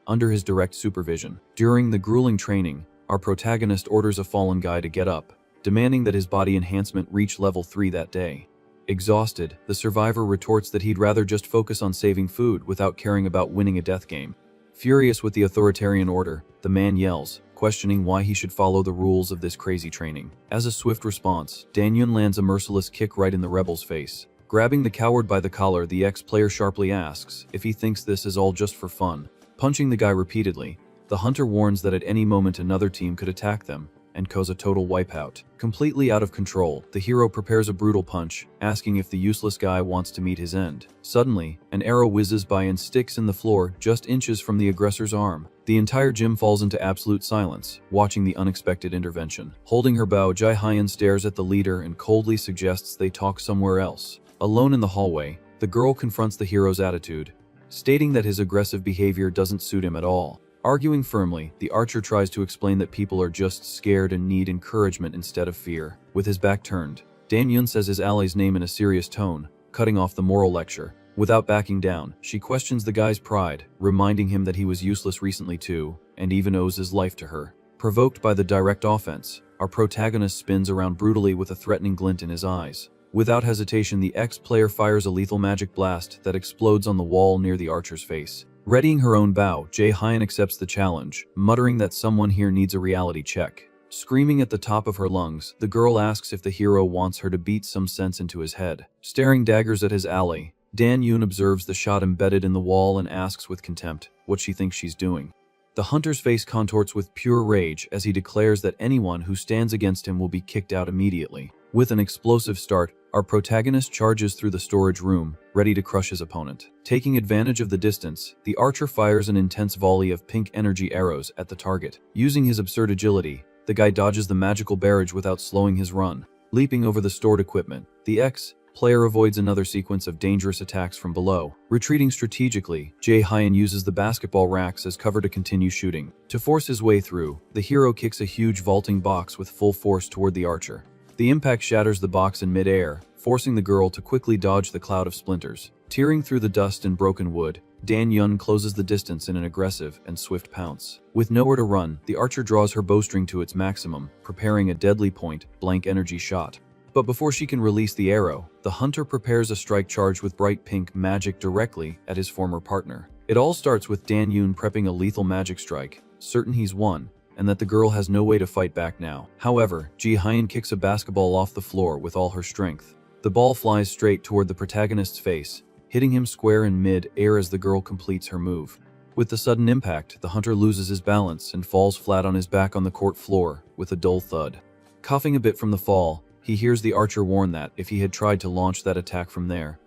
under his direct supervision. During the grueling training, our protagonist orders a fallen guy to get up, demanding that his body enhancement reach level 3 that day. Exhausted, the survivor retorts that he'd rather just focus on saving food without caring about winning a death game. Furious with the authoritarian order, the man yells, questioning why he should follow the rules of this crazy training. As a swift response, Dan-yun lands a merciless kick right in the rebel's face. Grabbing the coward by the collar, the ex-player sharply asks if he thinks this is all just for fun. Punching the guy repeatedly, the hunter warns that at any moment another team could attack them and cause a total wipeout. Completely out of control, the hero prepares a brutal punch, asking if the useless guy wants to meet his end. Suddenly, an arrow whizzes by and sticks in the floor just inches from the aggressor's arm. The entire gym falls into absolute silence, watching the unexpected intervention. Holding her bow, Jae-hyun stares at the leader and coldly suggests they talk somewhere else. Alone in the hallway, the girl confronts the hero's attitude, stating that his aggressive behavior doesn't suit him at all. Arguing firmly, the archer tries to explain that people are just scared and need encouragement instead of fear. With his back turned, Dan-yun says his ally's name in a serious tone, cutting off the moral lecture. Without backing down, she questions the guy's pride, reminding him that he was useless recently too, and even owes his life to her. Provoked by the direct offense, our protagonist spins around brutally with a threatening glint in his eyes. Without hesitation, the ex-player fires a lethal magic blast that explodes on the wall near the archer's face. Readying her own bow, Jae-hyun accepts the challenge, muttering that someone here needs a reality check. Screaming at the top of her lungs, the girl asks if the hero wants her to beat some sense into his head. Staring daggers at his ally, Dan-yun observes the shot embedded in the wall and asks with contempt what she thinks she's doing. The hunter's face contorts with pure rage as he declares that anyone who stands against him will be kicked out immediately. With an explosive start, our protagonist charges through the storage room, ready to crush his opponent. Taking advantage of the distance, the archer fires an intense volley of pink energy arrows at the target. Using his absurd agility, the guy dodges the magical barrage without slowing his run. Leaping over the stored equipment, the ex-player avoids another sequence of dangerous attacks from below. Retreating strategically, Jae-hyun uses the basketball racks as cover to continue shooting. To force his way through, the hero kicks a huge vaulting box with full force toward the archer. The impact shatters the box in mid-air, forcing the girl to quickly dodge the cloud of splinters. Tearing through the dust and broken wood, Dan-yun closes the distance in an aggressive and swift pounce. With nowhere to run, the archer draws her bowstring to its maximum, preparing a deadly point-blank energy shot. But before she can release the arrow, the hunter prepares a strike charge with bright pink magic directly at his former partner. It all starts with Dan-yun prepping a lethal magic strike, certain he's won, and that the girl has no way to fight back now. However, Jae-hyun kicks a basketball off the floor with all her strength. The ball flies straight toward the protagonist's face, hitting him square in mid-air as the girl completes her move. With the sudden impact, the hunter loses his balance and falls flat on his back on the court floor with a dull thud. Coughing a bit from the fall, he hears the archer warn that if he had tried to launch that attack from there,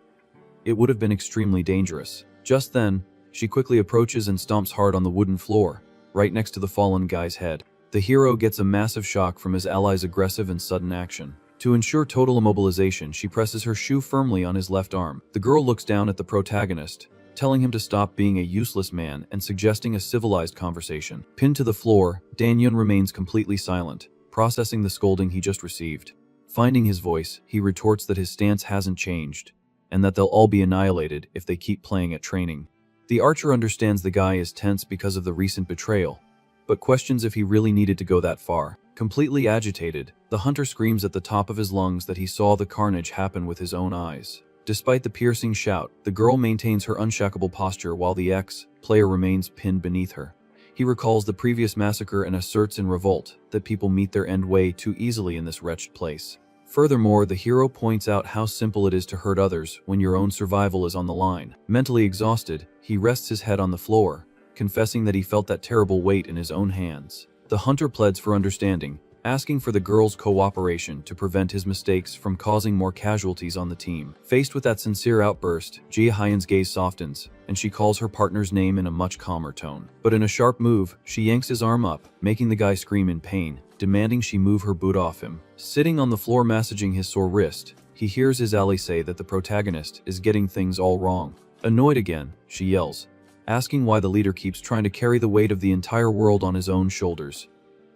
it would have been extremely dangerous. Just then, she quickly approaches and stomps hard on the wooden floor, right next to the fallen guy's head. The hero gets a massive shock from his ally's aggressive and sudden action. To ensure total immobilization, she presses her shoe firmly on his left arm. The girl looks down at the protagonist, telling him to stop being a useless man and suggesting a civilized conversation. Pinned to the floor, Dan-yun remains completely silent, processing the scolding he just received. Finding his voice, he retorts that his stance hasn't changed, and that they'll all be annihilated if they keep playing at training. The archer understands the guy is tense because of the recent betrayal, but questions if he really needed to go that far. Completely agitated, the hunter screams at the top of his lungs that he saw the carnage happen with his own eyes. Despite the piercing shout, the girl maintains her unshackable posture while the ex-player remains pinned beneath her. He recalls the previous massacre and asserts in revolt that people meet their end way too easily in this wretched place. Furthermore, the hero points out how simple it is to hurt others when your own survival is on the line. Mentally exhausted, he rests his head on the floor, confessing that he felt that terrible weight in his own hands. The hunter pleads for understanding, asking for the girl's cooperation to prevent his mistakes from causing more casualties on the team. Faced with that sincere outburst, Jia Hyan's gaze softens, and she calls her partner's name in a much calmer tone. But in a sharp move, she yanks his arm up, making the guy scream in pain, demanding she move her boot off him. Sitting on the floor massaging his sore wrist, he hears his ally say that the protagonist is getting things all wrong. Annoyed again, she yells, asking why the leader keeps trying to carry the weight of the entire world on his own shoulders.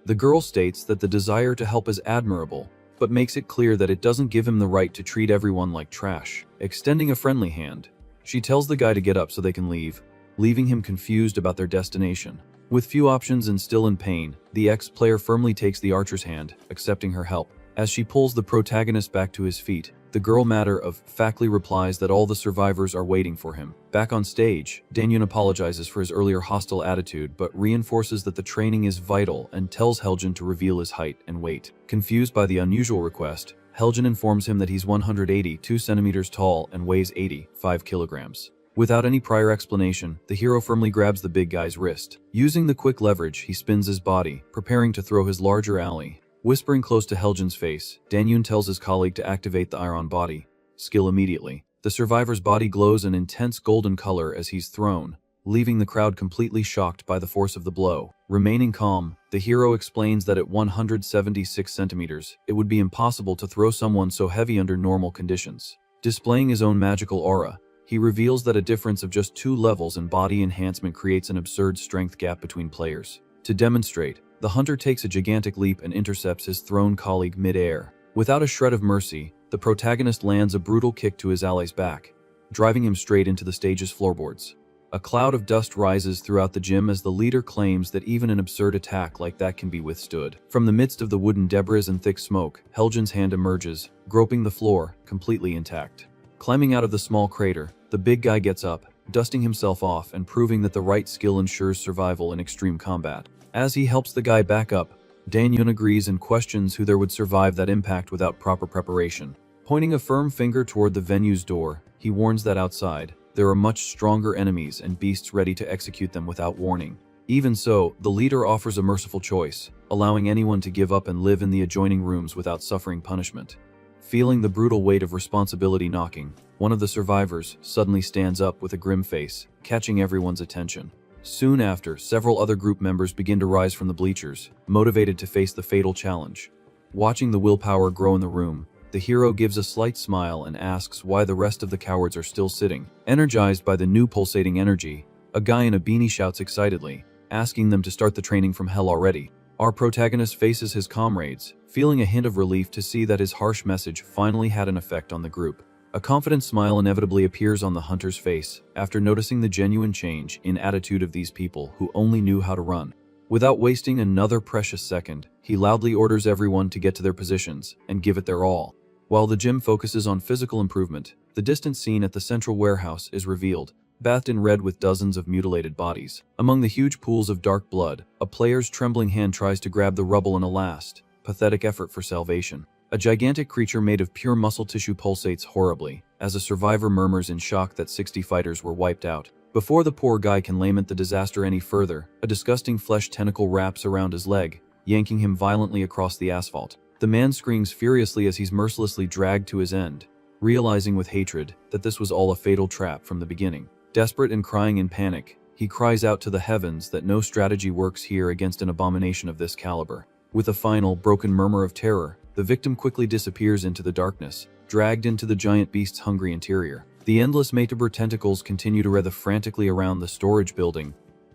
The girl states that the desire to help is admirable, but makes it clear that it doesn't give him the right to treat everyone like trash. Extending a friendly hand, she tells the guy to get up so they can leave, leaving him confused about their destination. With few options and still in pain, the ex-player firmly takes the archer's hand, accepting her help. As she pulls the protagonist back to his feet, the girl matter-of-factly replies that all the survivors are waiting for him. Back on stage, Danyun apologizes for his earlier hostile attitude but reinforces that the training is vital and tells Helgen to reveal his height and weight. Confused by the unusual request, Helgen informs him that he's 182 centimeters tall and weighs 85 kilograms. Without any prior explanation, the hero firmly grabs the big guy's wrist. Using the quick leverage, he spins his body, preparing to throw his larger ally. Whispering close to Helgen's face, Danyun tells his colleague to activate the iron body skill immediately. The survivor's body glows an intense golden color as he's thrown, leaving the crowd completely shocked by the force of the blow. Remaining calm, the hero explains that at 176 centimeters, it would be impossible to throw someone so heavy under normal conditions. Displaying his own magical aura, he reveals that a difference of just 2 levels in body enhancement creates an absurd strength gap between players. To demonstrate, the hunter takes a gigantic leap and intercepts his thrown colleague mid-air. Without a shred of mercy, the protagonist lands a brutal kick to his ally's back, driving him straight into the stage's floorboards. A cloud of dust rises throughout the gym as the leader claims that even an absurd attack like that can be withstood. From the midst of the wooden debris and thick smoke, Helgen's hand emerges, groping the floor, completely intact. Climbing out of the small crater, the big guy gets up, dusting himself off and proving that the right skill ensures survival in extreme combat. As he helps the guy back up, Danyun agrees and questions who there would survive that impact without proper preparation. Pointing a firm finger toward the venue's door, he warns that outside, there are much stronger enemies and beasts ready to execute them without warning. Even so, the leader offers a merciful choice, allowing anyone to give up and live in the adjoining rooms without suffering punishment. Feeling the brutal weight of responsibility knocking, one of the survivors suddenly stands up with a grim face, catching everyone's attention. Soon after, several other group members begin to rise from the bleachers, motivated to face the fatal challenge. Watching the willpower grow in the room, the hero gives a slight smile and asks why the rest of the cowards are still sitting. Energized by the new pulsating energy, a guy in a beanie shouts excitedly, asking them to start the training from hell already. Our protagonist faces his comrades, feeling a hint of relief to see that his harsh message finally had an effect on the group. A confident smile inevitably appears on the hunter's face after noticing the genuine change in attitude of these people who only knew how to run. Without wasting another precious second, he loudly orders everyone to get to their positions and give it their all. While the gym focuses on physical improvement, the distant scene at the central warehouse is revealed, bathed in red with dozens of mutilated bodies. Among the huge pools of dark blood, a player's trembling hand tries to grab the rubble in a last, pathetic effort for salvation. A gigantic creature made of pure muscle tissue pulsates horribly, as a survivor murmurs in shock that 60 fighters were wiped out. Before the poor guy can lament the disaster any further, a disgusting flesh tentacle wraps around his leg, yanking him violently across the asphalt. The man screams furiously as he's mercilessly dragged to his end, realizing with hatred that this was all a fatal trap from the beginning. Desperate and crying in panic, he cries out to the heavens that no strategy works here against an abomination of this caliber. With a final, broken murmur of terror, the victim quickly disappears into the darkness, dragged into the giant beast's hungry interior. The endless Metaber tentacles continue to writhe frantically around the storage building,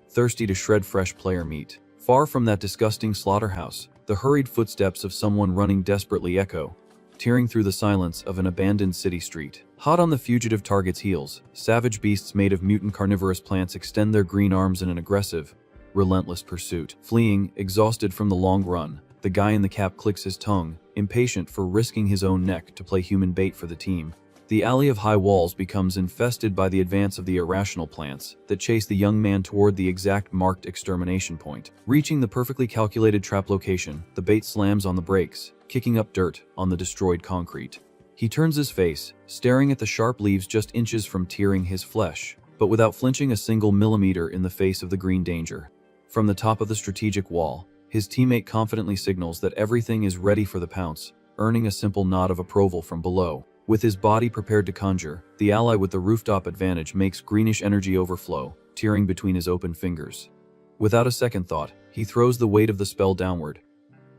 thirsty to shred fresh player meat. Far from that disgusting slaughterhouse, the hurried footsteps of someone running desperately echo, tearing through the silence of an abandoned city street. Hot on the fugitive target's heels, savage beasts made of mutant carnivorous plants extend their green arms in an aggressive, relentless pursuit. Fleeing, exhausted from the long run, the guy in the cap clicks his tongue, impatient for risking his own neck to play human bait for the team. The alley of high walls becomes infested by the advance of the irrational plants that chase the young man toward the exact marked extermination point. Reaching the perfectly calculated trap location, the bait slams on the brakes, kicking up dirt on the destroyed concrete. He turns his face, staring at the sharp leaves just inches from tearing his flesh, but without flinching a single millimeter in the face of the green danger. From the top of the strategic wall, His teammate confidently signals that everything is ready for the pounce, earning a simple nod of approval from below. With his body prepared to conjure, the ally with the rooftop advantage makes greenish energy overflow, tearing between his open fingers. Without a second thought, he throws the weight of the spell downward,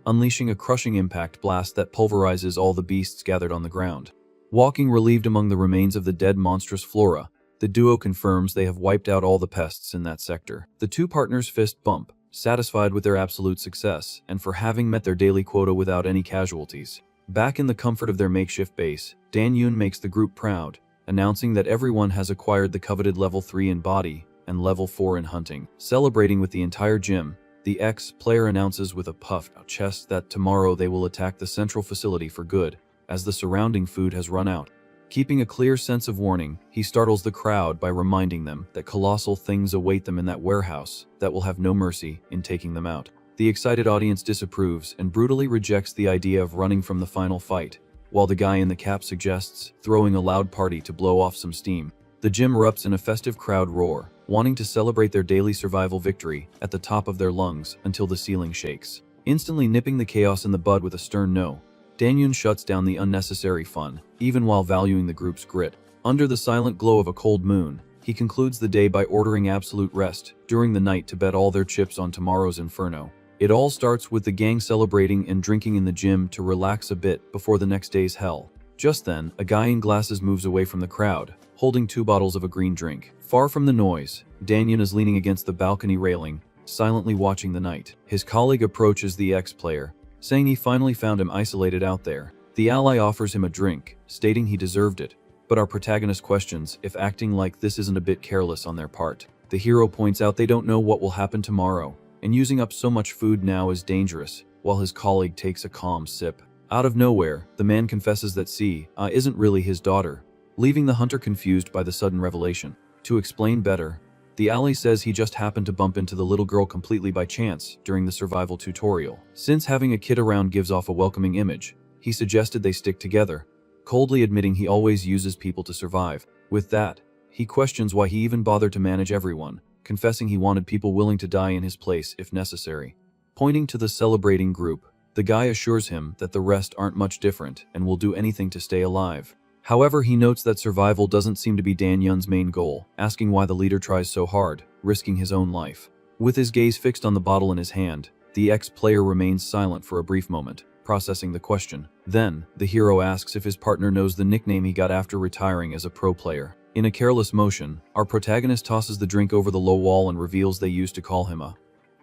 unleashing a crushing impact blast that pulverizes all the beasts gathered on the ground. Walking relieved among the remains of the dead monstrous flora, the duo confirms they have wiped out all the pests in that sector. The two partners fist bump, satisfied with their absolute success and for having met their daily quota without any casualties. Back in the comfort of their makeshift base, Dan Yoon makes the group proud, announcing that everyone has acquired the coveted level 3 in body and level 4 in hunting. Celebrating with the entire gym, the ex-player announces with a puffed chest that tomorrow they will attack the central facility for good, as the surrounding food has run out. Keeping a clear sense of warning, he startles the crowd by reminding them that colossal things await them in that warehouse that will have no mercy in taking them out. The excited audience disapproves and brutally rejects the idea of running from the final fight, while the guy in the cap suggests throwing a loud party to blow off some steam. The gym erupts in a festive crowd roar, wanting to celebrate their daily survival victory at the top of their lungs until the ceiling shakes. Instantly nipping the chaos in the bud with a stern no, Dan Yoon shuts down the unnecessary fun, even while valuing the group's grit. Under the silent glow of a cold moon, he concludes the day by ordering absolute rest during the night to bet all their chips on tomorrow's inferno. It all starts with the gang celebrating and drinking in the gym to relax a bit before the next day's hell. Just then, a guy in glasses moves away from the crowd, holding 2 bottles of a green drink. Far from the noise, Dan Yoon is leaning against the balcony railing, silently watching the night. His colleague approaches the ex-player, saying he finally found him isolated out there. The ally offers him a drink, stating he deserved it, but our protagonist questions if acting like this isn't a bit careless on their part. The hero points out they don't know what will happen tomorrow, and using up so much food now is dangerous, while his colleague takes a calm sip. Out of nowhere, the man confesses that C isn't really his daughter, leaving the hunter confused by the sudden revelation. To explain better, the ally says he just happened to bump into the little girl completely by chance during the survival tutorial. Since having a kid around gives off a welcoming image, he suggested they stick together, coldly admitting he always uses people to survive. With that, he questions why he even bothered to manage everyone, confessing he wanted people willing to die in his place if necessary. Pointing to the celebrating group, the guy assures him that the rest aren't much different and will do anything to stay alive. However, he notes that survival doesn't seem to be Dan Yun's main goal, asking why the leader tries so hard, risking his own life. With his gaze fixed on the bottle in his hand, the ex-player remains silent for a brief moment, processing the question. Then, the hero asks if his partner knows the nickname he got after retiring as a pro player. In a careless motion, our protagonist tosses the drink over the low wall and reveals they used to call him a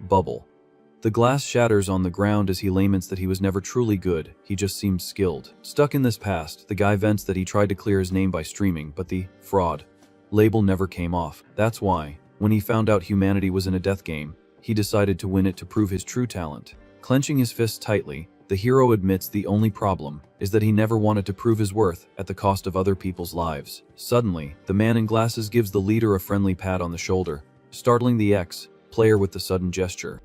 bubble. The glass shatters on the ground as he laments that he was never truly good, he just seemed skilled. Stuck in this past, the guy vents that he tried to clear his name by streaming, but the fraud label never came off. That's why, when he found out humanity was in a death game, he decided to win it to prove his true talent. Clenching his fists tightly, the hero admits the only problem is that he never wanted to prove his worth at the cost of other people's lives. Suddenly, the man in glasses gives the leader a friendly pat on the shoulder, startling the ex-player with the sudden gesture.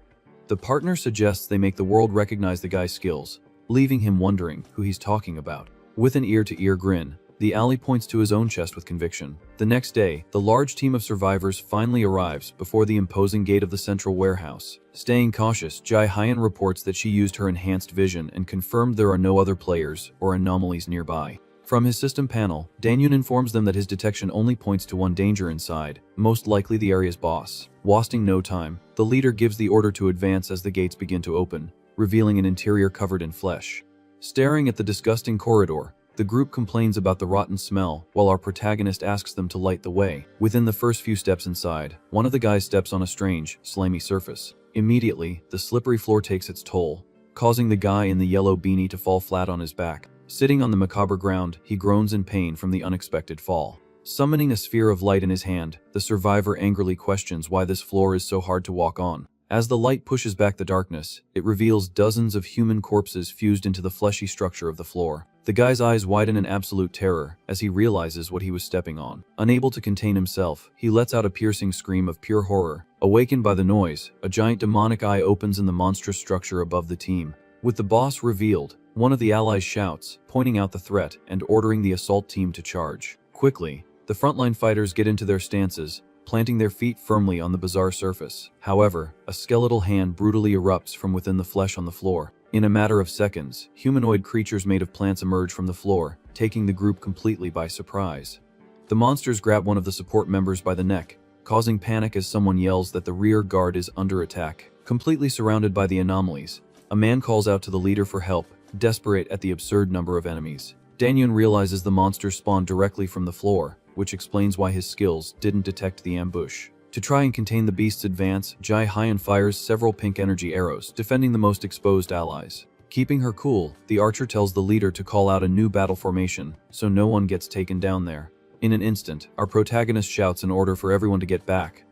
The partner suggests they make the world recognize the guy's skills, leaving him wondering who he's talking about. With an ear-to-ear grin, the ally points to his own chest with conviction. The next day, the large team of survivors finally arrives before the imposing gate of the central warehouse. Staying cautious, Jae-hyun reports that she used her enhanced vision and confirmed there are no other players or anomalies nearby. From his system panel, Dan-yoon informs them that his detection only points to one danger inside, most likely the area's boss. Wasting no time, the leader gives the order to advance as the gates begin to open, revealing an interior covered in flesh. Staring at the disgusting corridor, the group complains about the rotten smell, while our protagonist asks them to light the way. Within the first few steps inside, one of the guys steps on a strange, slimy surface. Immediately, the slippery floor takes its toll, causing the guy in the yellow beanie to fall flat on his back. Sitting on the macabre ground, he groans in pain from the unexpected fall. Summoning a sphere of light in his hand, the survivor angrily questions why this floor is so hard to walk on. As the light pushes back the darkness, it reveals dozens of human corpses fused into the fleshy structure of the floor. The guy's eyes widen in absolute terror as he realizes what he was stepping on. Unable to contain himself, he lets out a piercing scream of pure horror. Awakened by the noise, a giant demonic eye opens in the monstrous structure above the team. With the boss revealed, one of the allies shouts, pointing out the threat and ordering the assault team to charge. Quickly, the frontline fighters get into their stances, planting their feet firmly on the bizarre surface. However, a skeletal hand brutally erupts from within the flesh on the floor. In a matter of seconds, humanoid creatures made of plants emerge from the floor, taking the group completely by surprise. The monsters grab one of the support members by the neck, causing panic as someone yells that the rear guard is under attack. Completely surrounded by the anomalies, a man calls out to the leader for help, desperate at the absurd number of enemies. Danyun realizes the monsters spawned directly from the floor, which explains why his skills didn't detect the ambush. To try and contain the beast's advance, Yahello fires several pink energy arrows, defending the most exposed allies. Keeping her cool, the archer tells the leader to call out a new battle formation, so no one gets taken down there. In an instant, our protagonist shouts an order for everyone to get back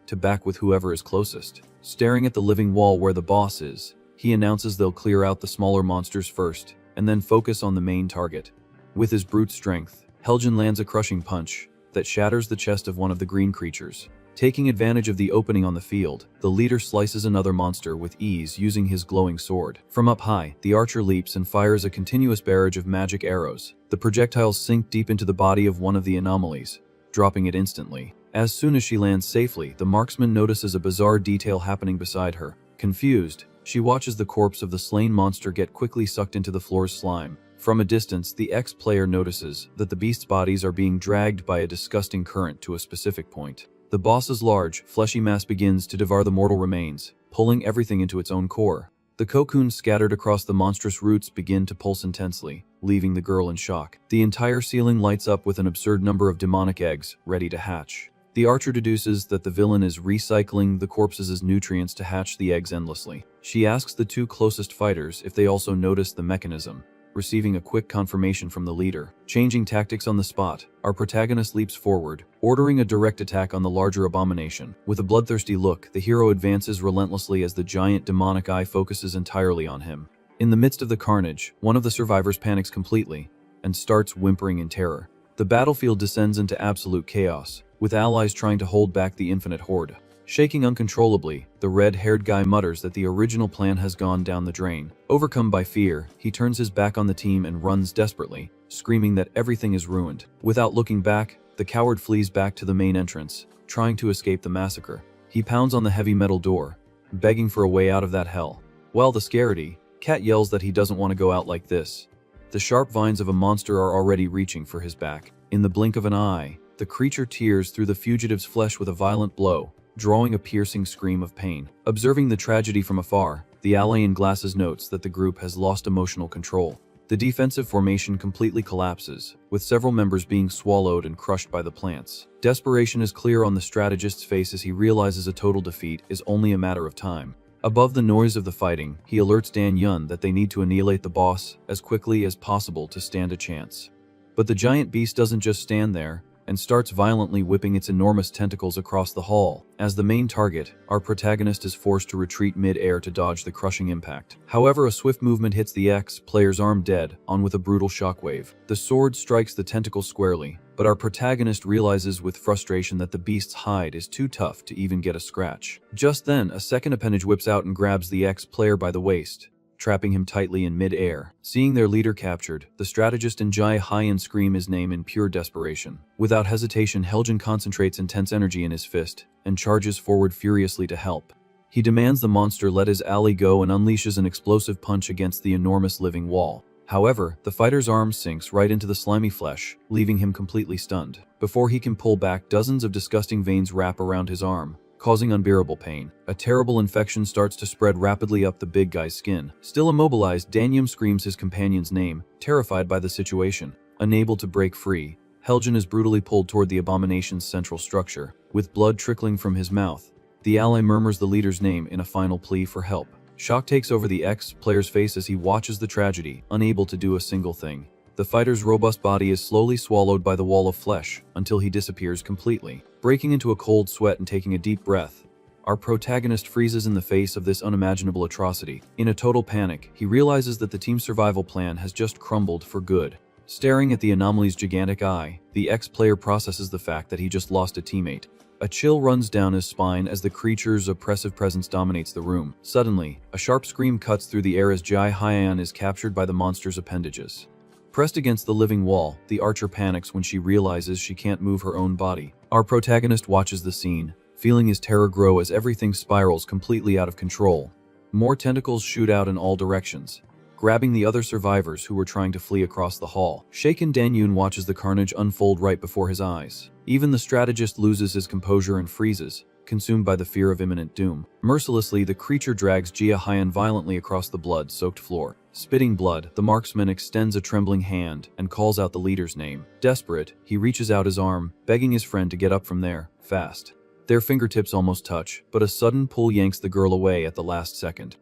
with whoever is closest. Staring at the living wall where the boss is, he announces they'll clear out the smaller monsters first, and then focus on the main target. With his brute strength, Helgen lands a crushing punch that shatters the chest of one of the green creatures. Taking advantage of the opening on the field, the leader slices another monster with ease using his glowing sword. From up high, the archer leaps and fires a continuous barrage of magic arrows. The projectiles sink deep into the body of one of the anomalies, dropping it instantly. As soon as she lands safely, the marksman notices a bizarre detail happening beside her. Confused, she watches the corpse of the slain monster get quickly sucked into the floor's slime. From a distance, the ex-player notices that the beast's bodies are being dragged by a disgusting current to a specific point. The boss's large, fleshy mass begins to devour the mortal remains, pulling everything into its own core. The cocoons scattered across the monstrous roots begin to pulse intensely, leaving the girl in shock. The entire ceiling lights up with an absurd number of demonic eggs, ready to hatch. The archer deduces that the villain is recycling the corpses as nutrients to hatch the eggs endlessly. She asks the two closest fighters if they also notice the mechanism, receiving a quick confirmation from the leader. Changing tactics on the spot, our protagonist leaps forward, ordering a direct attack on the larger abomination. With a bloodthirsty look, the hero advances relentlessly as the giant demonic eye focuses entirely on him. In the midst of the carnage, one of the survivors panics completely and starts whimpering in terror. The battlefield descends into absolute chaos, with allies trying to hold back the infinite horde. Shaking uncontrollably, the red-haired guy mutters that the original plan has gone down the drain. Overcome by fear, he turns his back on the team and runs desperately, screaming that everything is ruined. Without looking back, the coward flees back to the main entrance, trying to escape the massacre. He pounds on the heavy metal door, begging for a way out of that hell. While the scaredy cat yells that he doesn't want to go out like this, the sharp vines of a monster are already reaching for his back. In the blink of an eye, the creature tears through the fugitive's flesh with a violent blow, drawing a piercing scream of pain. Observing the tragedy from afar, the ally in glasses notes that the group has lost emotional control. The defensive formation completely collapses, with several members being swallowed and crushed by the plants. Desperation is clear on the strategist's face as he realizes a total defeat is only a matter of time. Above the noise of the fighting, he alerts Danyun that they need to annihilate the boss as quickly as possible to stand a chance. But the giant beast doesn't just stand there, and starts violently whipping its enormous tentacles across the hall. As the main target, our protagonist is forced to retreat mid-air to dodge the crushing impact. However, a swift movement hits the ex-player's arm dead on with a brutal shockwave. The sword strikes the tentacle squarely, but our protagonist realizes with frustration that the beast's hide is too tough to even get a scratch. Just then, a second appendage whips out and grabs the ex-player by the waist, trapping him tightly in mid-air. Seeing their leader captured, the strategist and Yahello scream his name in pure desperation. Without hesitation, Helgen concentrates intense energy in his fist and charges forward furiously to help. He demands the monster let his ally go and unleashes an explosive punch against the enormous living wall. However, the fighter's arm sinks right into the slimy flesh, leaving him completely stunned. Before he can pull back, dozens of disgusting veins wrap around his arm, causing unbearable pain. A terrible infection starts to spread rapidly up the big guy's skin. Still immobilized, Danyun screams his companion's name, terrified by the situation. Unable to break free, Helgen is brutally pulled toward the abomination's central structure. With blood trickling from his mouth, the ally murmurs the leader's name in a final plea for help. Shock takes over the ex-player's face as he watches the tragedy, unable to do a single thing. The fighter's robust body is slowly swallowed by the wall of flesh until he disappears completely. Breaking into a cold sweat and taking a deep breath, our protagonist freezes in the face of this unimaginable atrocity. In a total panic, he realizes that the team's survival plan has just crumbled for good. Staring at the anomaly's gigantic eye, the ex-player processes the fact that he just lost a teammate. A chill runs down his spine as the creature's oppressive presence dominates the room. Suddenly, a sharp scream cuts through the air as Yahello is captured by the monster's appendages. Pressed against the living wall, the archer panics when she realizes she can't move her own body. Our protagonist watches the scene, feeling his terror grow as everything spirals completely out of control. More tentacles shoot out in all directions, grabbing the other survivors who were trying to flee across the hall. Shaken Dan-yoon watches the carnage unfold right before his eyes. Even the strategist loses his composure and freezes, consumed by the fear of imminent doom. Mercilessly, the creature drags Jia Hyan violently across the blood-soaked floor. Spitting blood, the marksman extends a trembling hand and calls out the leader's name. Desperate, he reaches out his arm, begging his friend to get up from there, fast. Their fingertips almost touch, but a sudden pull yanks the girl away at the last second.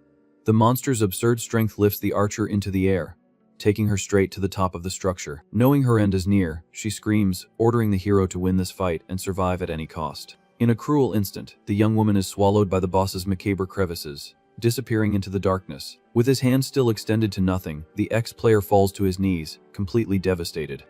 The monster's absurd strength lifts the archer into the air, taking her straight to the top of the structure. Knowing her end is near, she screams, ordering the hero to win this fight and survive at any cost. In a cruel instant, the young woman is swallowed by the boss's macabre crevices, disappearing into the darkness. With his hand still extended to nothing, the ex-player falls to his knees, completely devastated.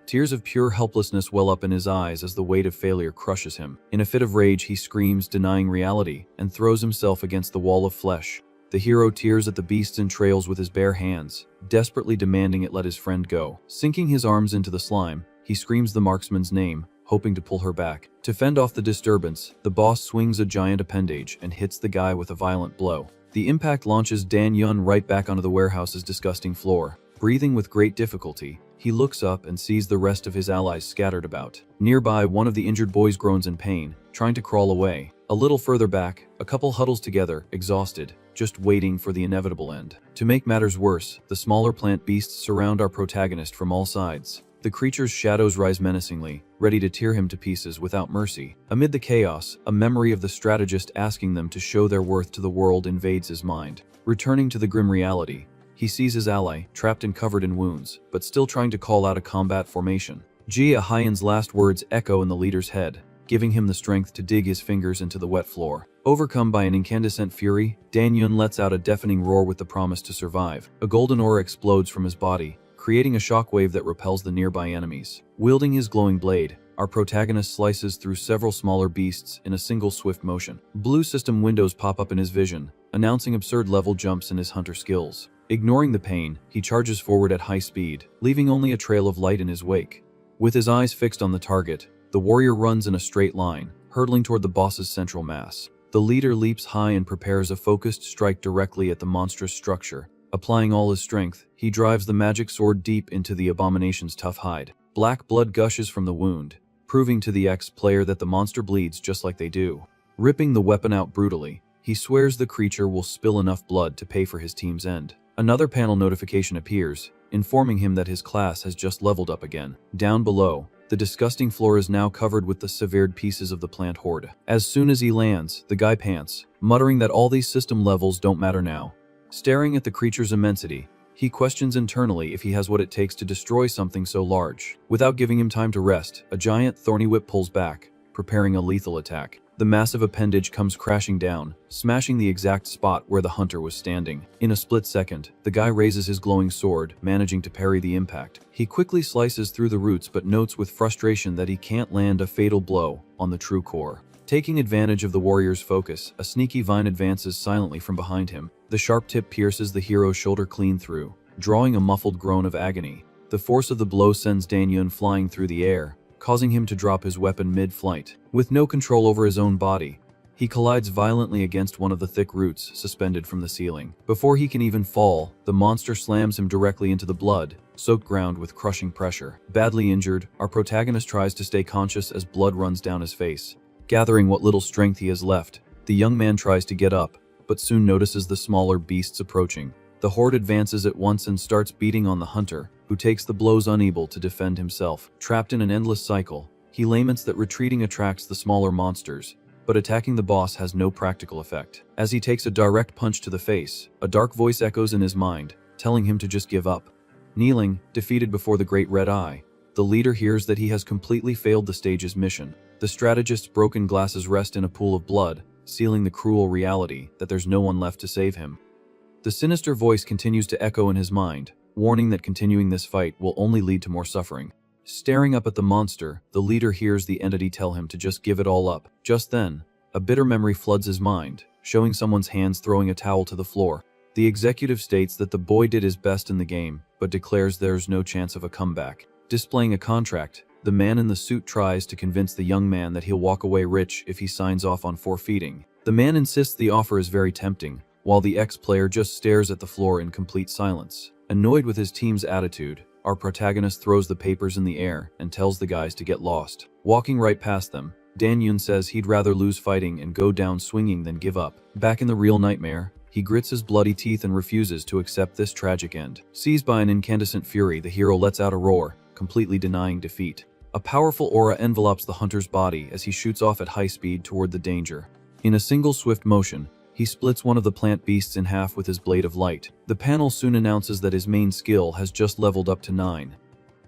Tears of pure helplessness well up in his eyes as the weight of failure crushes him. In a fit of rage, he screams, denying reality, and throws himself against the wall of flesh. The hero tears at the beast's entrails with his bare hands, desperately demanding it let his friend go. Sinking his arms into the slime, he screams the marksman's name, hoping to pull her back. To fend off the disturbance, the boss swings a giant appendage and hits the guy with a violent blow. The impact launches Dan-yoon right back onto the warehouse's disgusting floor. Breathing with great difficulty, he looks up and sees the rest of his allies scattered about. Nearby, one of the injured boys groans in pain, trying to crawl away. A little further back, a couple huddles together, exhausted, just waiting for the inevitable end. To make matters worse, the smaller plant beasts surround our protagonist from all sides. The creature's shadows rise menacingly, ready to tear him to pieces without mercy. Amid the chaos, a memory of the strategist asking them to show their worth to the world invades his mind. Returning to the grim reality, he sees his ally, trapped and covered in wounds, but still trying to call out a combat formation. Jia Hyan's last words echo in the leader's head, giving him the strength to dig his fingers into the wet floor. Overcome by an incandescent fury, Dan-yoon lets out a deafening roar with the promise to survive. A golden aura explodes from his body, creating a shockwave that repels the nearby enemies. Wielding his glowing blade, our protagonist slices through several smaller beasts in a single swift motion. Blue system windows pop up in his vision, announcing absurd level jumps in his hunter skills. Ignoring the pain, he charges forward at high speed, leaving only a trail of light in his wake. With his eyes fixed on the target, the warrior runs in a straight line, hurtling toward the boss's central mass. The leader leaps high and prepares a focused strike directly at the monstrous structure. Applying all his strength, he drives the magic sword deep into the abomination's tough hide. Black blood gushes from the wound, proving to the ex-player that the monster bleeds just like they do. Ripping the weapon out brutally, he swears the creature will spill enough blood to pay for his team's end. Another panel notification appears, informing him that his class has just leveled up again. Down below, the disgusting floor is now covered with the severed pieces of the plant horde. As soon as he lands, the guy pants, muttering that all these system levels don't matter now. Staring at the creature's immensity, he questions internally if he has what it takes to destroy something so large. Without giving him time to rest, a giant thorny whip pulls back, preparing a lethal attack. The massive appendage comes crashing down, smashing the exact spot where the hunter was standing. In a split second, the guy raises his glowing sword, managing to parry the impact. He quickly slices through the roots but notes with frustration that he can't land a fatal blow on the true core. Taking advantage of the warrior's focus, a sneaky vine advances silently from behind him. The sharp tip pierces the hero's shoulder clean through, drawing a muffled groan of agony. The force of the blow sends Dan-yoon flying through the air, causing him to drop his weapon mid-flight. With no control over his own body, he collides violently against one of the thick roots suspended from the ceiling. Before he can even fall, the monster slams him directly into the blood-soaked ground with crushing pressure. Badly injured, our protagonist tries to stay conscious as blood runs down his face. Gathering what little strength he has left, the young man tries to get up, but soon notices the smaller beasts approaching. The horde advances at once and starts beating on the hunter, who takes the blows unable to defend himself. Trapped in an endless cycle, he laments that retreating attracts the smaller monsters, but attacking the boss has no practical effect. As he takes a direct punch to the face, a dark voice echoes in his mind, telling him to just give up. Kneeling, defeated before the Great Red Eye, the leader hears that he has completely failed the stage's mission. The strategist's broken glasses rest in a pool of blood, sealing the cruel reality that there's no one left to save him. The sinister voice continues to echo in his mind, warning that continuing this fight will only lead to more suffering. Staring up at the monster, the leader hears the entity tell him to just give it all up. Just then, a bitter memory floods his mind, showing someone's hands throwing a towel to the floor. The executive states that the boy did his best in the game, but declares there's no chance of a comeback. Displaying a contract, the man in the suit tries to convince the young man that he'll walk away rich if he signs off on forfeiting. The man insists the offer is very tempting, while the ex-player just stares at the floor in complete silence. Annoyed with his team's attitude, our protagonist throws the papers in the air and tells the guys to get lost. Walking right past them, Dan-yoon says he'd rather lose fighting and go down swinging than give up. Back in the real nightmare, he grits his bloody teeth and refuses to accept this tragic end. Seized by an incandescent fury, the hero lets out a roar, completely denying defeat. A powerful aura envelopes the hunter's body as he shoots off at high speed toward the danger. In a single swift motion, he splits one of the plant beasts in half with his blade of light. The panel soon announces that his main skill has just leveled up to 9.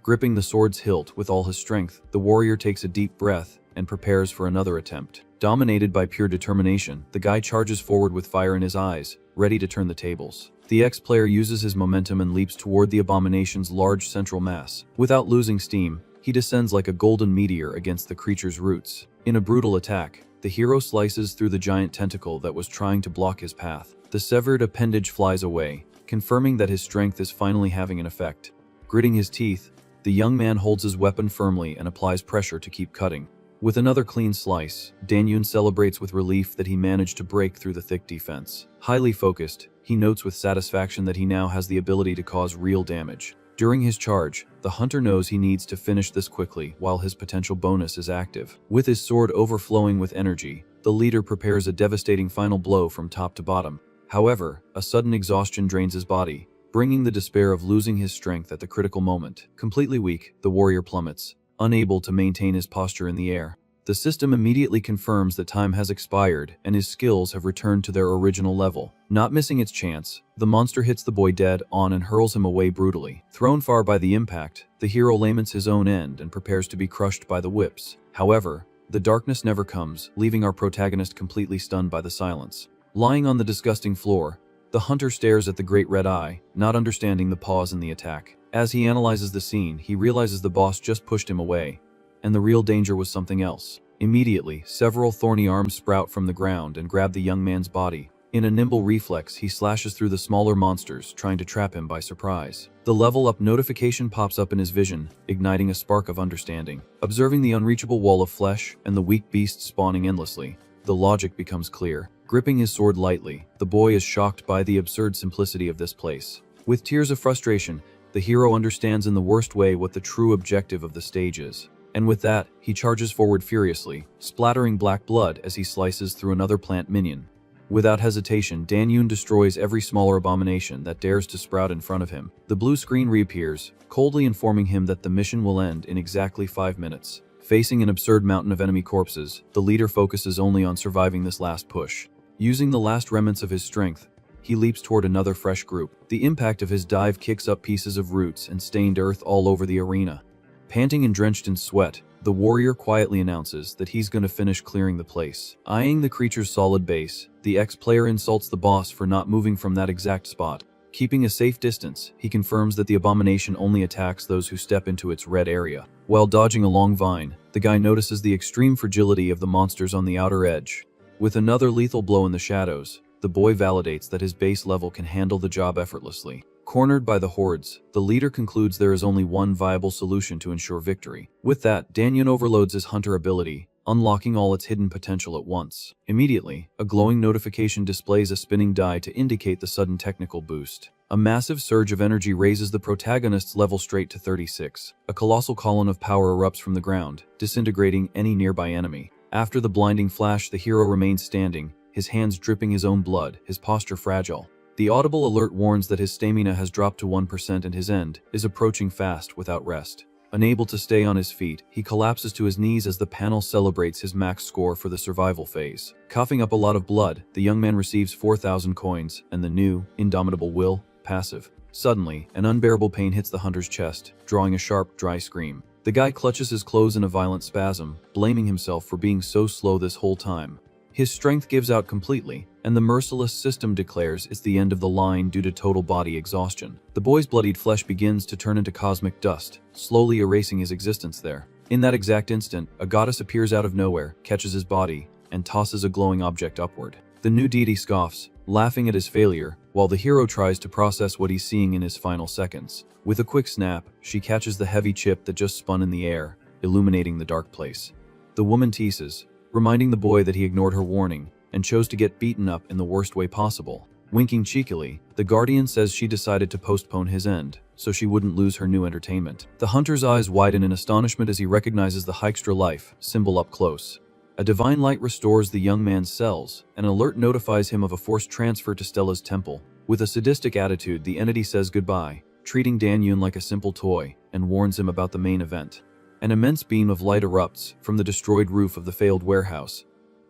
Gripping the sword's hilt with all his strength, the warrior takes a deep breath and prepares for another attempt. Dominated by pure determination, the guy charges forward with fire in his eyes, ready to turn the tables. The ex-player uses his momentum and leaps toward the abomination's large central mass. Without losing steam, he descends like a golden meteor against the creature's roots. In a brutal attack, the hero slices through the giant tentacle that was trying to block his path. The severed appendage flies away, confirming that his strength is finally having an effect. Gritting his teeth, the young man holds his weapon firmly and applies pressure to keep cutting. With another clean slice, Dan-yoon celebrates with relief that he managed to break through the thick defense. Highly focused, he notes with satisfaction that he now has the ability to cause real damage. During his charge, the hunter knows he needs to finish this quickly while his potential bonus is active. With his sword overflowing with energy, the leader prepares a devastating final blow from top to bottom. However, a sudden exhaustion drains his body, bringing the despair of losing his strength at the critical moment. Completely weak, the warrior plummets, unable to maintain his posture in the air. The system immediately confirms that time has expired and his skills have returned to their original level. Not missing its chance, the monster hits the boy dead on and hurls him away brutally. Thrown far by the impact, the hero laments his own end and prepares to be crushed by the whips. However, the darkness never comes, leaving our protagonist completely stunned by the silence. Lying on the disgusting floor, the hunter stares at the great red eye, not understanding the pause in the attack. As he analyzes the scene, he realizes the boss just pushed him away, and the real danger was something else. Immediately, several thorny arms sprout from the ground and grab the young man's body. In a nimble reflex, he slashes through the smaller monsters, trying to trap him by surprise. The level up notification pops up in his vision, igniting a spark of understanding. Observing the unreachable wall of flesh and the weak beast spawning endlessly, the logic becomes clear. Gripping his sword lightly, the boy is shocked by the absurd simplicity of this place. With tears of frustration, the hero understands in the worst way what the true objective of the stage is. And with that, he charges forward furiously, splattering black blood as he slices through another plant minion. Without hesitation, Dan-yoon destroys every smaller abomination that dares to sprout in front of him. The blue screen reappears, coldly informing him that the mission will end in exactly 5 minutes. Facing an absurd mountain of enemy corpses, the leader focuses only on surviving this last push. Using the last remnants of his strength, he leaps toward another fresh group. The impact of his dive kicks up pieces of roots and stained earth all over the arena. Panting and drenched in sweat, the warrior quietly announces that he's going to finish clearing the place. Eyeing the creature's solid base, the ex-player insults the boss for not moving from that exact spot. Keeping a safe distance, he confirms that the abomination only attacks those who step into its red area. While dodging a long vine, the guy notices the extreme fragility of the monsters on the outer edge. With another lethal blow in the shadows, the boy validates that his base level can handle the job effortlessly. Cornered by the hordes, the leader concludes there is only one viable solution to ensure victory. With that, Dan-yoon overloads his hunter ability, unlocking all its hidden potential at once. Immediately, a glowing notification displays a spinning die to indicate the sudden technical boost. A massive surge of energy raises the protagonist's level straight to 36. A colossal column of power erupts from the ground, disintegrating any nearby enemy. After the blinding flash, the hero remains standing, his hands dripping his own blood, his posture fragile. The audible alert warns that his stamina has dropped to 1% and his end is approaching fast without rest. Unable to stay on his feet, he collapses to his knees as the panel celebrates his max score for the survival phase. Coughing up a lot of blood, the young man receives 4,000 coins and the new, indomitable will, passive. Suddenly, an unbearable pain hits the hunter's chest, drawing a sharp, dry scream. The guy clutches his clothes in a violent spasm, blaming himself for being so slow this whole time. His strength gives out completely, and the merciless system declares it's the end of the line due to total body exhaustion. The boy's bloodied flesh begins to turn into cosmic dust, slowly erasing his existence there. In that exact instant, a goddess appears out of nowhere, catches his body, and tosses a glowing object upward. The new deity scoffs, laughing at his failure, while the hero tries to process what he's seeing in his final seconds. With a quick snap, she catches the heavy chip that just spun in the air, illuminating the dark place. The woman teases, reminding the boy that he ignored her warning and chose to get beaten up in the worst way possible. Winking cheekily, the guardian says she decided to postpone his end so she wouldn't lose her new entertainment. The hunter's eyes widen in astonishment as he recognizes the Hykestra life symbol up close. A divine light restores the young man's cells. An alert notifies him of a forced transfer to Stella's temple. With a sadistic attitude, the entity says goodbye, treating Dan-Yun like a simple toy, and warns him about the main event. An immense beam of light erupts from the destroyed roof of the failed warehouse,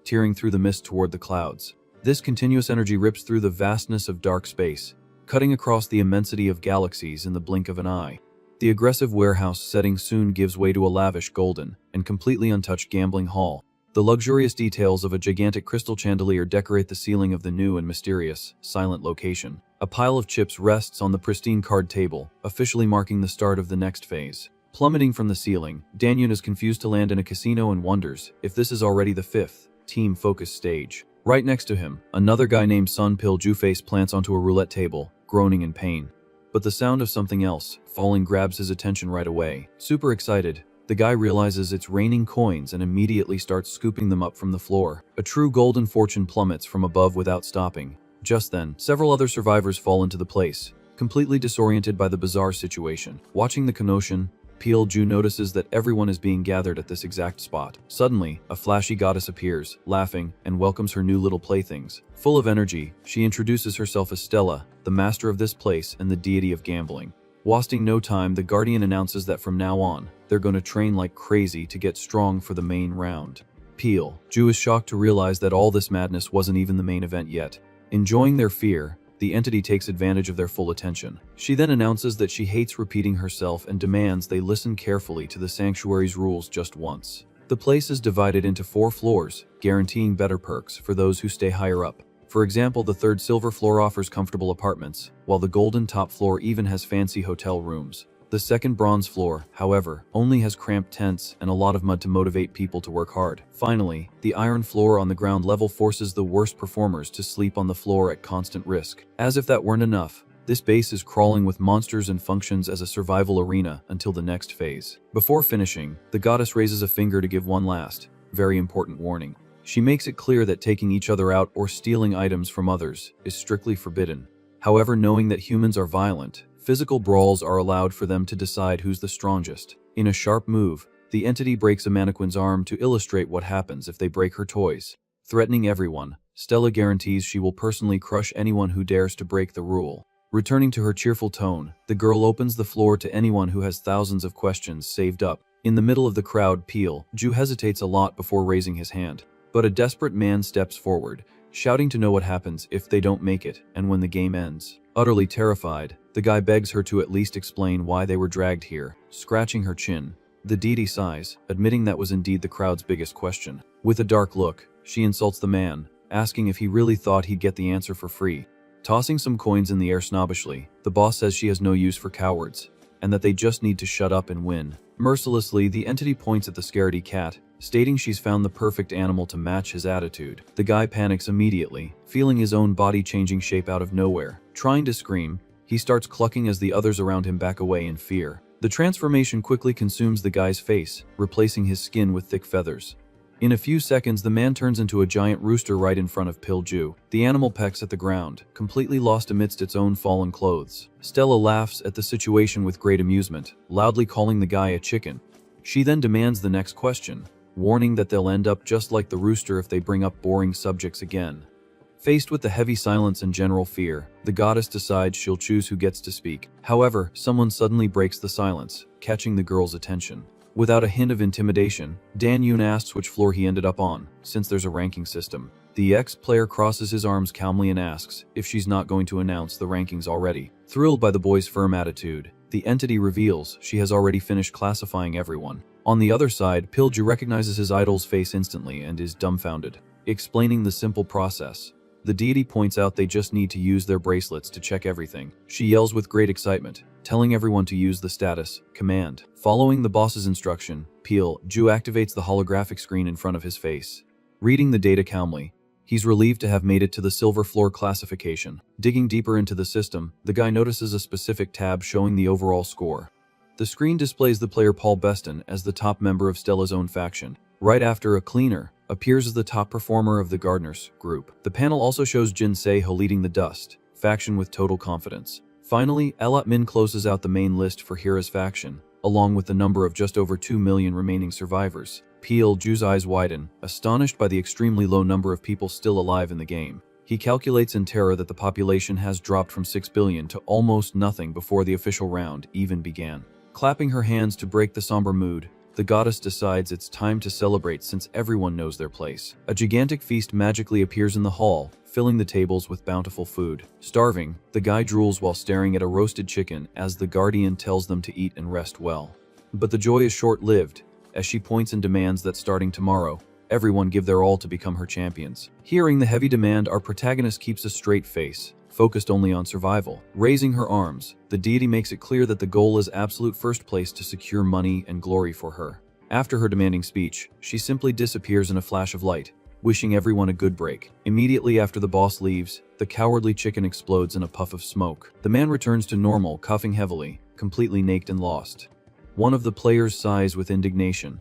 tearing through the mist toward the clouds. This continuous energy rips through the vastness of dark space, cutting across the immensity of galaxies in the blink of an eye. The aggressive warehouse setting soon gives way to a lavish golden and completely untouched gambling hall. The luxurious details of a gigantic crystal chandelier decorate the ceiling of the new and mysterious, silent location. A pile of chips rests on the pristine card table, officially marking the start of the next phase. Plummeting from the ceiling, Dan-Yun is confused to land in a casino and wonders if this is already the fifth, team-focused stage. Right next to him, another guy named Sun Pil-ju face plants onto a roulette table, groaning in pain. But the sound of something else falling grabs his attention right away. Super excited, the guy realizes it's raining coins and immediately starts scooping them up from the floor. A true golden fortune plummets from above without stopping. Just then, several other survivors fall into the place, completely disoriented by the bizarre situation. Watching the commotion, Pil-ju notices that everyone is being gathered at this exact spot. Suddenly, a flashy goddess appears, laughing, and welcomes her new little playthings. Full of energy, she introduces herself as Stella, the master of this place and the deity of gambling. Wasting no time, the guardian announces that from now on, they're going to train like crazy to get strong for the main round. Pil-ju is shocked to realize that all this madness wasn't even the main event yet. Enjoying their fear, the entity takes advantage of their full attention. She then announces that she hates repeating herself and demands they listen carefully to the sanctuary's rules just once. The place is divided into 4 floors, guaranteeing better perks for those who stay higher up. For example, the 3rd silver floor offers comfortable apartments, while the golden top floor even has fancy hotel rooms. The 2nd bronze floor, however, only has cramped tents and a lot of mud to motivate people to work hard. Finally, the iron floor on the ground level forces the worst performers to sleep on the floor at constant risk. As if that weren't enough, this base is crawling with monsters and functions as a survival arena until the next phase. Before finishing, the goddess raises a finger to give one last, very important warning. She makes it clear that taking each other out or stealing items from others is strictly forbidden. However, knowing that humans are violent, physical brawls are allowed for them to decide who's the strongest. In a sharp move, the entity breaks a mannequin's arm to illustrate what happens if they break her toys. Threatening everyone, Stella guarantees she will personally crush anyone who dares to break the rule. Returning to her cheerful tone, the girl opens the floor to anyone who has thousands of questions saved up. In the middle of the crowd, Pil-ju hesitates a lot before raising his hand. But a desperate man steps forward, shouting to know what happens if they don't make it and when the game ends. Utterly terrified, the guy begs her to at least explain why they were dragged here. Scratching her chin, the deity sighs, admitting that was indeed the crowd's biggest question. With a dark look, she insults the man, asking if he really thought he'd get the answer for free. Tossing some coins in the air snobbishly, the boss says she has no use for cowards, and that they just need to shut up and win. Mercilessly, the entity points at the scaredy cat, stating she's found the perfect animal to match his attitude. The guy panics immediately, feeling his own body changing shape out of nowhere. Trying to scream, he starts clucking as the others around him back away in fear. The transformation quickly consumes the guy's face, replacing his skin with thick feathers. In a few seconds, the man turns into a giant rooster right in front of Pil-ju. The animal pecks at the ground, completely lost amidst its own fallen clothes. Stella laughs at the situation with great amusement, loudly calling the guy a chicken. She then demands the next question, warning that they'll end up just like the rooster if they bring up boring subjects again. Faced with the heavy silence and general fear, the goddess decides she'll choose who gets to speak. However, someone suddenly breaks the silence, catching the girl's attention. Without a hint of intimidation, Dan-Yun asks which floor he ended up on, since there's a ranking system. The ex-player crosses his arms calmly and asks if she's not going to announce the rankings already. Thrilled by the boy's firm attitude, the entity reveals she has already finished classifying everyone. On the other side, Pil-ju recognizes his idol's face instantly and is dumbfounded. Explaining the simple process, the deity points out they just need to use their bracelets to check everything. She yells with great excitement, telling everyone to use the status command. Following the boss's instruction, Pil-ju activates the holographic screen in front of his face. Reading the data calmly, he's relieved to have made it to the silver floor classification. Digging deeper into the system, the guy notices a specific tab showing the overall score. The screen displays the player Paul Beston as the top member of Stella's own faction. Right after, a cleaner appears as the top performer of the Gardeners group. The panel also shows Jin Seo leading the Dust faction with total confidence. Finally, Alat Min closes out the main list for Hira's faction, along with the number of just over 2 million remaining survivors. Peel Ju's eyes widen, astonished by the extremely low number of people still alive in the game. He calculates in terror that the population has dropped from 6 billion to almost nothing before the official round even began. Clapping her hands to break the somber mood, the goddess decides it's time to celebrate since everyone knows their place. A gigantic feast magically appears in the hall, filling the tables with bountiful food. Starving, the guy drools while staring at a roasted chicken as the guardian tells them to eat and rest well. But the joy is short-lived, as she points and demands that starting tomorrow, everyone give their all to become her champions. Hearing the heavy demand, our protagonist keeps a straight face, focused only on survival. Raising her arms, the deity makes it clear that the goal is absolute first place to secure money and glory for her. After her demanding speech, she simply disappears in a flash of light, wishing everyone a good break. Immediately after the boss leaves, the cowardly chicken explodes in a puff of smoke. The man returns to normal, coughing heavily, completely naked and lost. One of the players sighs with indignation,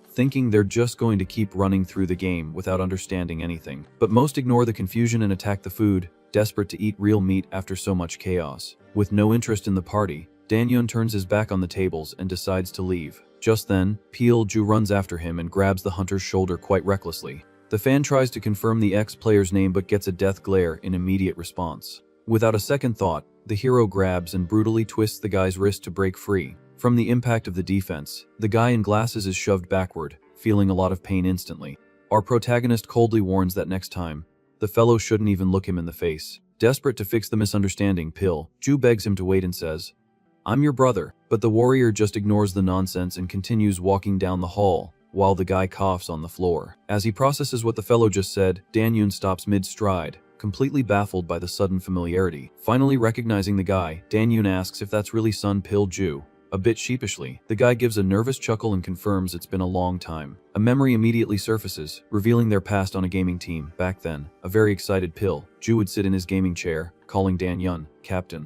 thinking they're just going to keep running through the game without understanding anything. But most ignore the confusion and attack the food, desperate to eat real meat after so much chaos. With no interest in the party, Danyun turns his back on the tables and decides to leave. Just then, Peel Ju runs after him and grabs the hunter's shoulder quite recklessly. The fan tries to confirm the ex-player's name but gets a death glare in immediate response. Without a second thought, the hero grabs and brutally twists the guy's wrist to break free. From the impact of the defense, the guy in glasses is shoved backward, feeling a lot of pain instantly. Our protagonist coldly warns that next time, the fellow shouldn't even look him in the face. Desperate to fix the misunderstanding, Ju begs him to wait and says, "I'm your brother," but the warrior just ignores the nonsense and continues walking down the hall, while the guy coughs on the floor. As he processes what the fellow just said, Danyun stops mid-stride, completely baffled by the sudden familiarity. Finally recognizing the guy, Danyun asks if that's really son Ju. A bit sheepishly, the guy gives a nervous chuckle and confirms it's been a long time. A memory immediately surfaces, revealing their past on a gaming team. Back then, a very excited Ju would sit in his gaming chair, calling Danyun, "Captain."